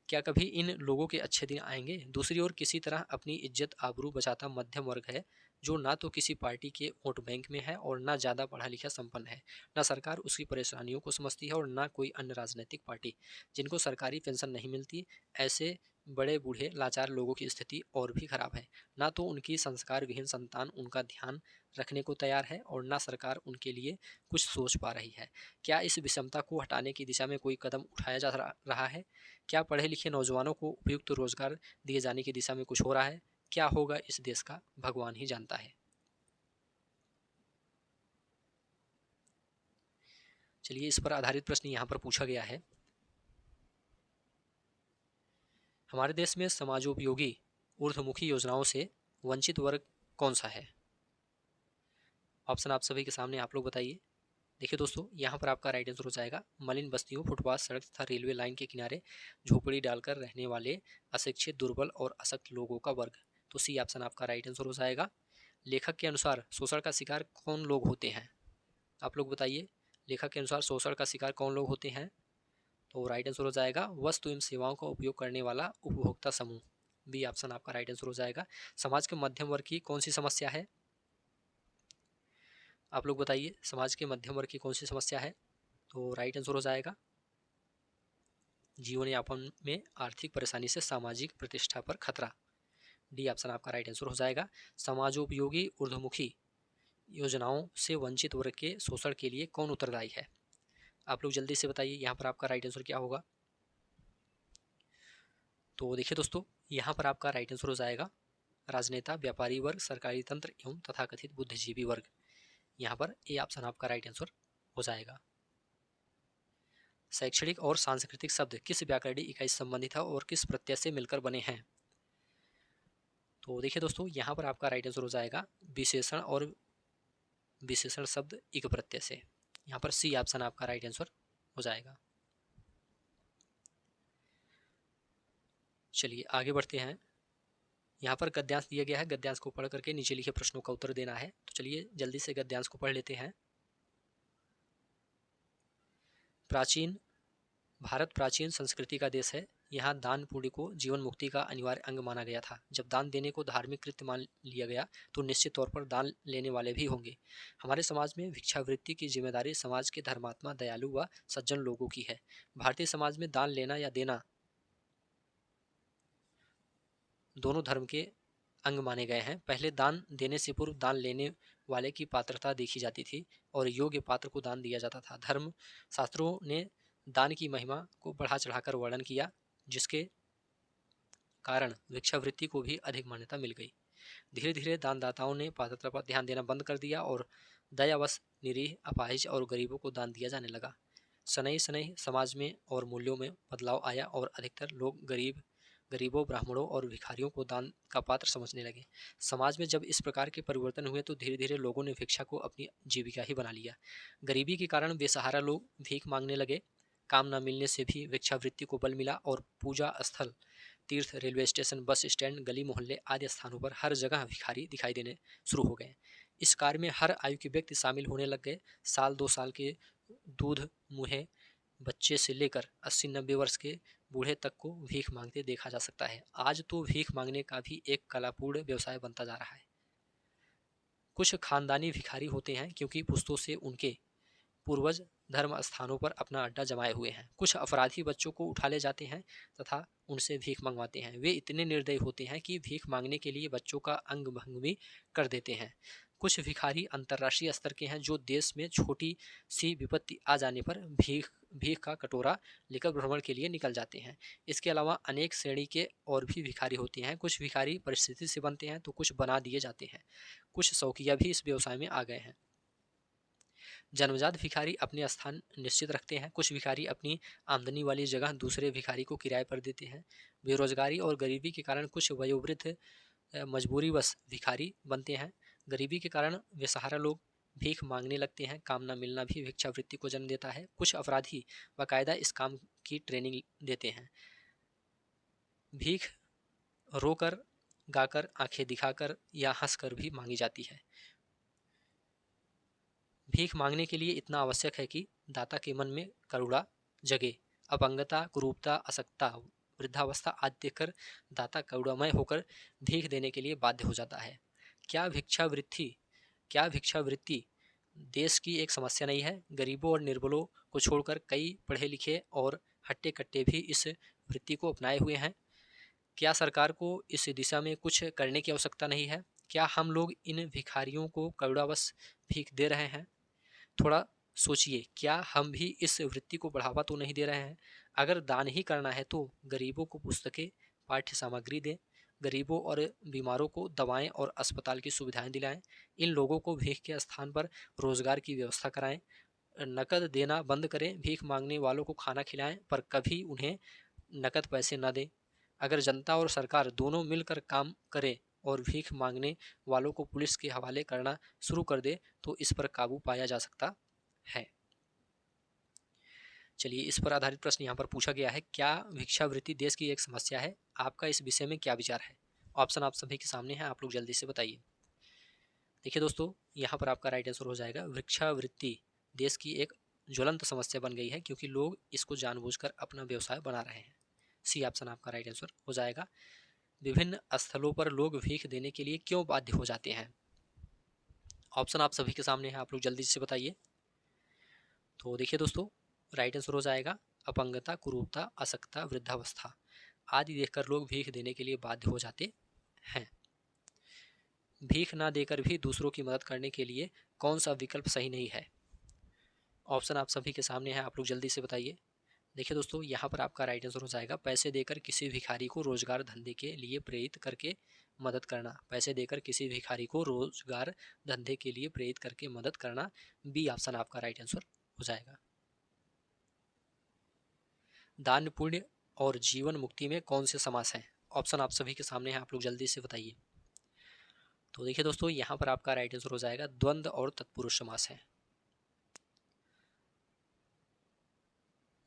क्या कभी इन लोगों के अच्छे दिन आएंगे? दूसरी ओर किसी तरह अपनी इज्जत आबरू बचाता मध्यम वर्ग है, जो ना तो किसी पार्टी के वोट बैंक में है और ना ज़्यादा पढ़ा लिखा संपन्न है। ना सरकार उसकी परेशानियों को समझती है और ना कोई अन्य राजनीतिक पार्टी। जिनको सरकारी पेंशन नहीं मिलती, ऐसे बड़े बूढ़े लाचार लोगों की स्थिति और भी खराब है। ना तो उनकी संस्कार विहीन संतान उनका ध्यान रखने को तैयार है और ना सरकार उनके लिए कुछ सोच पा रही है। क्या इस विषमता को हटाने की दिशा में कोई कदम उठाया जा रहा है? क्या पढ़े लिखे नौजवानों को उपयुक्त रोजगार दिए जाने की दिशा में कुछ हो रहा है? क्या होगा इस देश का, भगवान ही जानता है। चलिए इस पर आधारित प्रश्न यहाँ पर पूछा गया है। हमारे देश में समाजोपयोगी ऊर्ध्वमुखी योजनाओं से वंचित वर्ग कौन सा है? ऑप्शन आप सभी के सामने, आप लोग बताइए। देखिए दोस्तों, यहाँ पर आपका राइट आंसर हो जाएगा मलिन बस्तियों, फुटपाथ, सड़क तथा रेलवे लाइन के किनारे झोपड़ी डालकर रहने वाले अशिक्षित, दुर्बल और अशक्त लोगों का वर्ग। तो सी ऑप्शन आपका राइट आंसर हो जाएगा। लेखक के अनुसार शोषण का शिकार कौन लोग होते हैं? आप लोग बताइए, लेखक के अनुसार शोषण का शिकार कौन लोग होते हैं? तो राइट आंसर हो जाएगा वस्तु एवं सेवाओं का उपयोग करने वाला उपभोक्ता समूह। बी ऑप्शन आपका राइट आंसर हो जाएगा। समाज के मध्यम वर्ग की कौन सी समस्या है? आप लोग बताइए, समाज के मध्यम वर्ग की कौन सी समस्या है? तो राइट आंसर हो जाएगा जीवन यापन में आर्थिक परेशानी से सामाजिक प्रतिष्ठा पर खतरा। डी ऑप्शन आपका राइट आंसर हो जाएगा। समाजोपयोगी ऊर्ध्वमुखी योजनाओं से वंचित वर्ग के शोषण के लिए कौन उत्तरदायी है? आप लोग जल्दी से बताइए, यहाँ पर आपका राइट आंसर क्या होगा? तो देखिए दोस्तों, यहाँ पर आपका राइट आंसर हो जाएगा राजनेता, व्यापारी वर्ग, सरकारी तंत्र एवं तथाकथित बुद्धिजीवी वर्ग। यहाँ पर ए ऑप्शन आपका राइट आंसर हो जाएगा। शैक्षणिक और सांस्कृतिक शब्द किस व्याकरणिक इकाई से संबंधित है और किस प्रत्यय से मिलकर बने हैं? तो देखिए दोस्तों, यहाँ पर आपका राइट आंसर हो जाएगा विशेषण और विशेषण शब्द इक प्रत्यय से। यहाँ पर सी ऑप्शन आपका राइट आंसर हो जाएगा। चलिए आगे बढ़ते हैं। यहाँ पर गद्यांश दिया गया है, गद्यांश को पढ़ करके नीचे लिखे प्रश्नों का उत्तर देना है। तो चलिए जल्दी से गद्यांश को पढ़ लेते हैं। भारत प्राचीन संस्कृति का देश है। यहाँ दान पुण्य को जीवन मुक्ति का अनिवार्य अंग माना गया था। जब दान देने को धार्मिक कृत्य मान लिया गया तो निश्चित तौर पर दान लेने वाले भी होंगे। हमारे समाज में भिक्षावृत्ति की जिम्मेदारी समाज के धर्मात्मा, दयालु व सज्जन लोगों की है। भारतीय समाज में दान लेना या देना दोनों धर्म के अंग माने गए हैं। पहले दान देने से पूर्व दान लेने वाले की पात्रता देखी जाती थी और योग्य पात्र को दान दिया जाता था। धर्म शास्त्रों ने दान की महिमा को बढ़ा चढ़ाकर वर्णन किया, जिसके कारण भिक्षावृत्ति को भी अधिक मान्यता मिल गई। धीरे धीरे दानदाताओं ने पात्रता पर ध्यान देना बंद कर दिया और दयावश, निरीह, अपाहिज और गरीबों को दान दिया जाने लगा। शनैः शनैः समाज में और मूल्यों में बदलाव आया और अधिकतर लोग गरीबों, ब्राह्मणों और भिखारियों को दान का पात्र समझने लगे। समाज में जब इस प्रकार के परिवर्तन हुए तो धीरे धीरे लोगों ने भिक्षा को अपनी जीविका ही बना लिया। गरीबी के कारण बेसहारा लोग भीख मांगने लगे। काम न मिलने से भी भिक्षावृत्ति को बल मिला और पूजा स्थल, तीर्थ, रेलवे स्टेशन, बस स्टैंड, गली मोहल्ले आदि स्थानों पर हर जगह भिखारी दिखाई देने शुरू हो गए। इस कार्य में हर आयु के व्यक्ति शामिल होने लग गए। साल 2 साल के दूध मुहे बच्चे से लेकर 80-90 वर्ष के बूढ़े तक को भीख मांगते देखा जा सकता है। आज तो भीख मांगने का भी एक कलापूर्ण व्यवसाय बनता जा रहा है। कुछ खानदानी भिखारी होते हैं क्योंकि पुश्तों से उनके पूर्वज धर्म स्थानों पर अपना अड्डा जमाए हुए हैं। कुछ अपराधी बच्चों को उठा ले जाते हैं तथा उनसे भीख मंगवाते हैं। वे इतने निर्दयी होते हैं कि भीख मांगने के लिए बच्चों का अंग भंग भी कर देते हैं। कुछ भिखारी अंतर्राष्ट्रीय स्तर के हैं जो देश में छोटी सी विपत्ति आ जाने पर भीख भीख का कटोरा लेकर भ्रमण के लिए निकल जाते हैं। इसके अलावा अनेक श्रेणी के और भी भिखारी होते हैं। कुछ भिखारी परिस्थिति से बनते हैं तो कुछ बना दिए जाते हैं। कुछ शौकिया भी इस व्यवसाय में आ गए हैं। जन्मजात भिखारी अपने स्थान निश्चित रखते हैं। कुछ भिखारी अपनी आमदनी वाली जगह दूसरे भिखारी को किराए पर देते हैं। बेरोजगारी और गरीबी के कारण कुछ वयोवृद्ध मजबूरीवश भिखारी बनते हैं। गरीबी के कारण बेसहारा लोग भीख मांगने लगते हैं। काम न मिलना भी भिक्षावृत्ति को जन्म देता है। कुछ अपराधी बाकायदा इस काम की ट्रेनिंग देते हैं। भीख रोकर, गाकर, आंखें दिखाकर या हंसकर भी मांगी जाती है। भीख मांगने के लिए इतना आवश्यक है कि दाता के मन में करुणा जगे। अपंगता, कुरूपता, अशक्तता, वृद्धावस्था आदि देखकर दाता करुणामय होकर भीख देने के लिए बाध्य हो जाता है। क्या भिक्षावृत्ति देश की एक समस्या नहीं है? गरीबों और निर्बलों को छोड़कर कई पढ़े लिखे और हट्टे कट्टे भी इस वृत्ति को अपनाए हुए हैं। क्या सरकार को इस दिशा में कुछ करने की आवश्यकता नहीं है? क्या हम लोग इन भिखारियों को करुणावश भीख दे रहे हैं? थोड़ा सोचिए, क्या हम भी इस वृत्ति को बढ़ावा तो नहीं दे रहे हैं? अगर दान ही करना है तो गरीबों को पुस्तकें, पाठ्य सामग्री दें। गरीबों और बीमारों को दवाएं और अस्पताल की सुविधाएं दिलाएं। इन लोगों को भीख के स्थान पर रोजगार की व्यवस्था कराएं। नकद देना बंद करें। भीख मांगने वालों को खाना खिलाएं पर कभी उन्हें नकद पैसे न दें। अगर जनता और सरकार दोनों मिलकर काम करें और भीख मांगने वालों को पुलिस के हवाले करना शुरू कर दे तो इस पर काबू पाया जा सकता है। चलिए, इस पर आधारित प्रश्न यहाँ पर पूछा गया है, क्या भिक्षावृत्ति देश की एक समस्या है? आपका इस विषय में क्या विचार है? ऑप्शन आप सभी के सामने है, आप लोग जल्दी से बताइए। देखिए दोस्तों, यहाँ पर आपका राइट आंसर हो जाएगा, भिक्षावृत्ति देश की एक ज्वलंत समस्या बन गई है क्योंकि लोग इसको जानबूझकर अपना व्यवसाय बना रहे हैं। सी ऑप्शन आपका राइट आंसर हो जाएगा। विभिन्न स्थलों पर लोग भीख देने के लिए क्यों बाध्य हो जाते हैं? ऑप्शन आप सभी के सामने है, आप लोग जल्दी से बताइए। तो देखिए दोस्तों, राइट आंसर हो जाएगा अपंगता, कुरूपता, अशक्तता, वृद्धावस्था आदि देखकर लोग भीख देने के लिए बाध्य हो जाते हैं। भीख ना देकर भी दूसरों की मदद करने के लिए कौन सा विकल्प सही नहीं है? ऑप्शन आप सभी के सामने है, आप लोग जल्दी से बताइए। देखिए दोस्तों, यहाँ पर आपका राइट आंसर हो जाएगा पैसे देकर किसी भिखारी को रोजगार धंधे के लिए प्रेरित करके मदद करना। पैसे देकर किसी भिखारी को रोजगार धंधे के लिए प्रेरित करके मदद करना। बी ऑप्शन आपका राइट आंसर हो जाएगा। दान, पुण्य और जीवन मुक्ति में कौन से समास हैं? ऑप्शन आप सभी के सामने है, आप लोग जल्दी से बताइए। तो देखिए दोस्तों, यहाँ पर आपका राइट आंसर हो जाएगा द्वंद्व और तत्पुरुष समास है।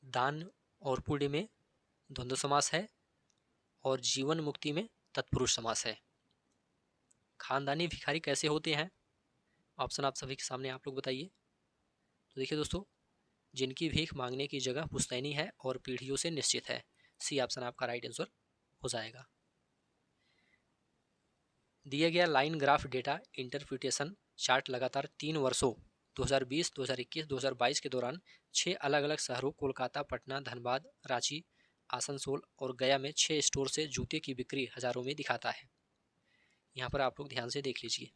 दान और पुण्य में द्वंद्व समास है और जीवन मुक्ति में तत्पुरुष समास है। खानदानी भिखारी कैसे होते हैं? ऑप्शन आप सभी के सामने, आप लोग बताइए। तो देखिए दोस्तों, जिनकी भीख मांगने की जगह पुश्तैनी है और पीढ़ियों से निश्चित है। सी ऑप्शन आपका राइट आंसर हो जाएगा। दिया गया line graph data interpretation chart लगातार 3 वर्षों 2020, 2021, 2022 के दौरान 6 अलग अलग शहरों कोलकाता, पटना, धनबाद, रांची, आसनसोल और गया में 6 स्टोर से जूते की बिक्री हजारों में दिखाता है। यहाँ पर आप लोग ध्यान से देख लीजिए।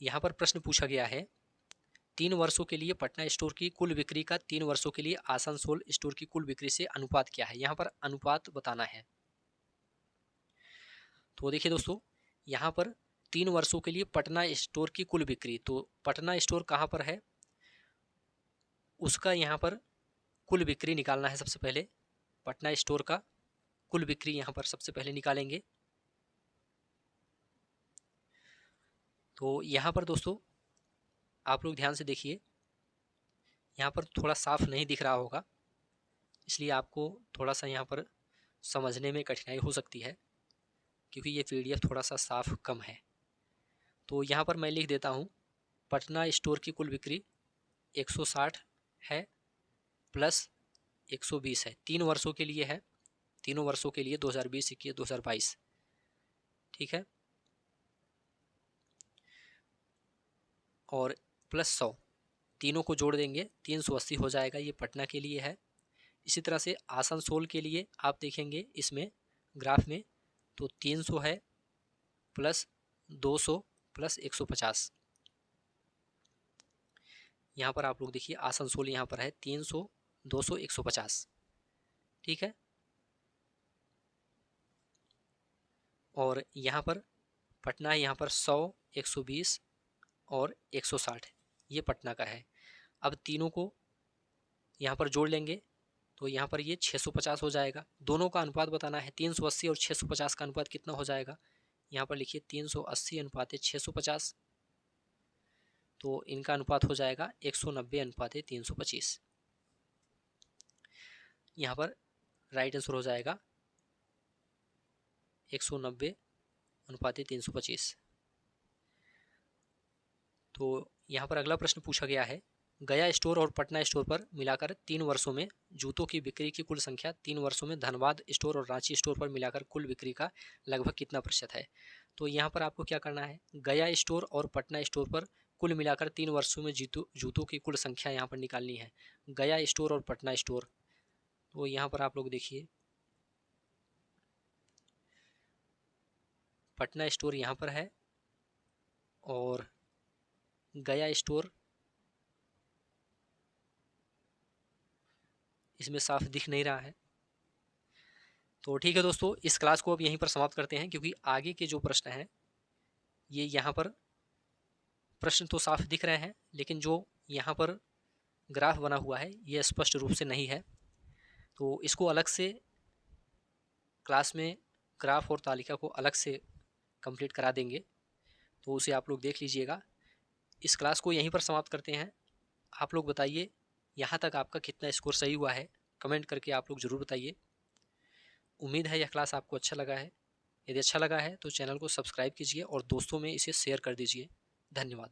यहाँ पर प्रश्न पूछा गया है 3 वर्षों के लिए पटना स्टोर की कुल बिक्री का 3 वर्षों के लिए आसनसोल स्टोर की कुल बिक्री से अनुपात क्या है। यहाँ पर अनुपात बताना है। तो देखिए दोस्तों, यहाँ पर 3 वर्षों के लिए पटना स्टोर की कुल बिक्री, तो पटना स्टोर कहाँ पर है उसका यहाँ पर कुल बिक्री निकालना है। सबसे पहले पटना स्टोर का कुल बिक्री यहाँ पर सबसे पहले निकालेंगे। तो यहाँ पर दोस्तों आप लोग ध्यान से देखिए, यहाँ पर थोड़ा साफ नहीं दिख रहा होगा, इसलिए आपको थोड़ा सा यहाँ पर समझने में कठिनाई हो सकती है क्योंकि ये पीडीएफ थोड़ा सा साफ कम है। तो यहाँ पर मैं लिख देता हूँ, पटना स्टोर की कुल बिक्री 160 है प्लस 120 है, 3 वर्षों के लिए है, तीनों वर्षों के लिए 2020, 21, 2022, ठीक है, और प्लस 100, तीनों को जोड़ देंगे 380 हो जाएगा। ये पटना के लिए है। इसी तरह से आसनसोल के लिए आप देखेंगे इसमें ग्राफ में, तो 300 है प्लस 200 प्लस 150। यहाँ पर आप लोग देखिए आसनसोल यहाँ पर है 300, 200, 150, ठीक है। और यहाँ पर पटना है, यहाँ पर 100, 120 और 160, ये पटना का है। अब तीनों को यहाँ पर जोड़ लेंगे तो यहाँ पर ये 650 हो जाएगा। दोनों का अनुपात बताना है, 380 और 650 का अनुपात कितना हो जाएगा। यहाँ पर लिखिए 380 अनुपात 650, तो इनका अनुपात हो जाएगा 190 अनुपात 325। यहाँ पर राइट आंसर हो जाएगा 190 अनुपात 325। तो यहाँ पर अगला प्रश्न पूछा गया है, गया स्टोर और पटना स्टोर पर मिलाकर 3 वर्षों में जूतों की बिक्री की कुल संख्या 3 वर्षों में धनबाद स्टोर और रांची स्टोर पर मिलाकर कुल बिक्री का लगभग कितना प्रतिशत है। तो यहाँ पर आपको क्या करना है, गया स्टोर और पटना स्टोर पर कुल मिलाकर 3 वर्षों में जूतों की कुल संख्या यहाँ पर निकालनी है, गया स्टोर और पटना स्टोर। तो यहाँ पर आप लोग देखिए, पटना स्टोर यहाँ पर है और गया स्टोर इसमें साफ दिख नहीं रहा है। तो ठीक है दोस्तों, इस क्लास को अब यहीं पर समाप्त करते हैं क्योंकि आगे के जो प्रश्न हैं ये यहाँ पर प्रश्न तो साफ दिख रहे हैं, लेकिन जो यहाँ पर ग्राफ बना हुआ है ये स्पष्ट रूप से नहीं है। तो इसको अलग से क्लास में ग्राफ और तालिका को अलग से कंप्लीट करा देंगे, तो उसे आप लोग देख लीजिएगा। इस क्लास को यहीं पर समाप्त करते हैं। आप लोग बताइए यहाँ तक आपका कितना स्कोर सही हुआ है, कमेंट करके आप लोग ज़रूर बताइए। उम्मीद है यह क्लास आपको अच्छा लगा है। यदि अच्छा लगा है तो चैनल को सब्सक्राइब कीजिए और दोस्तों में इसे शेयर कर दीजिए। धन्यवाद।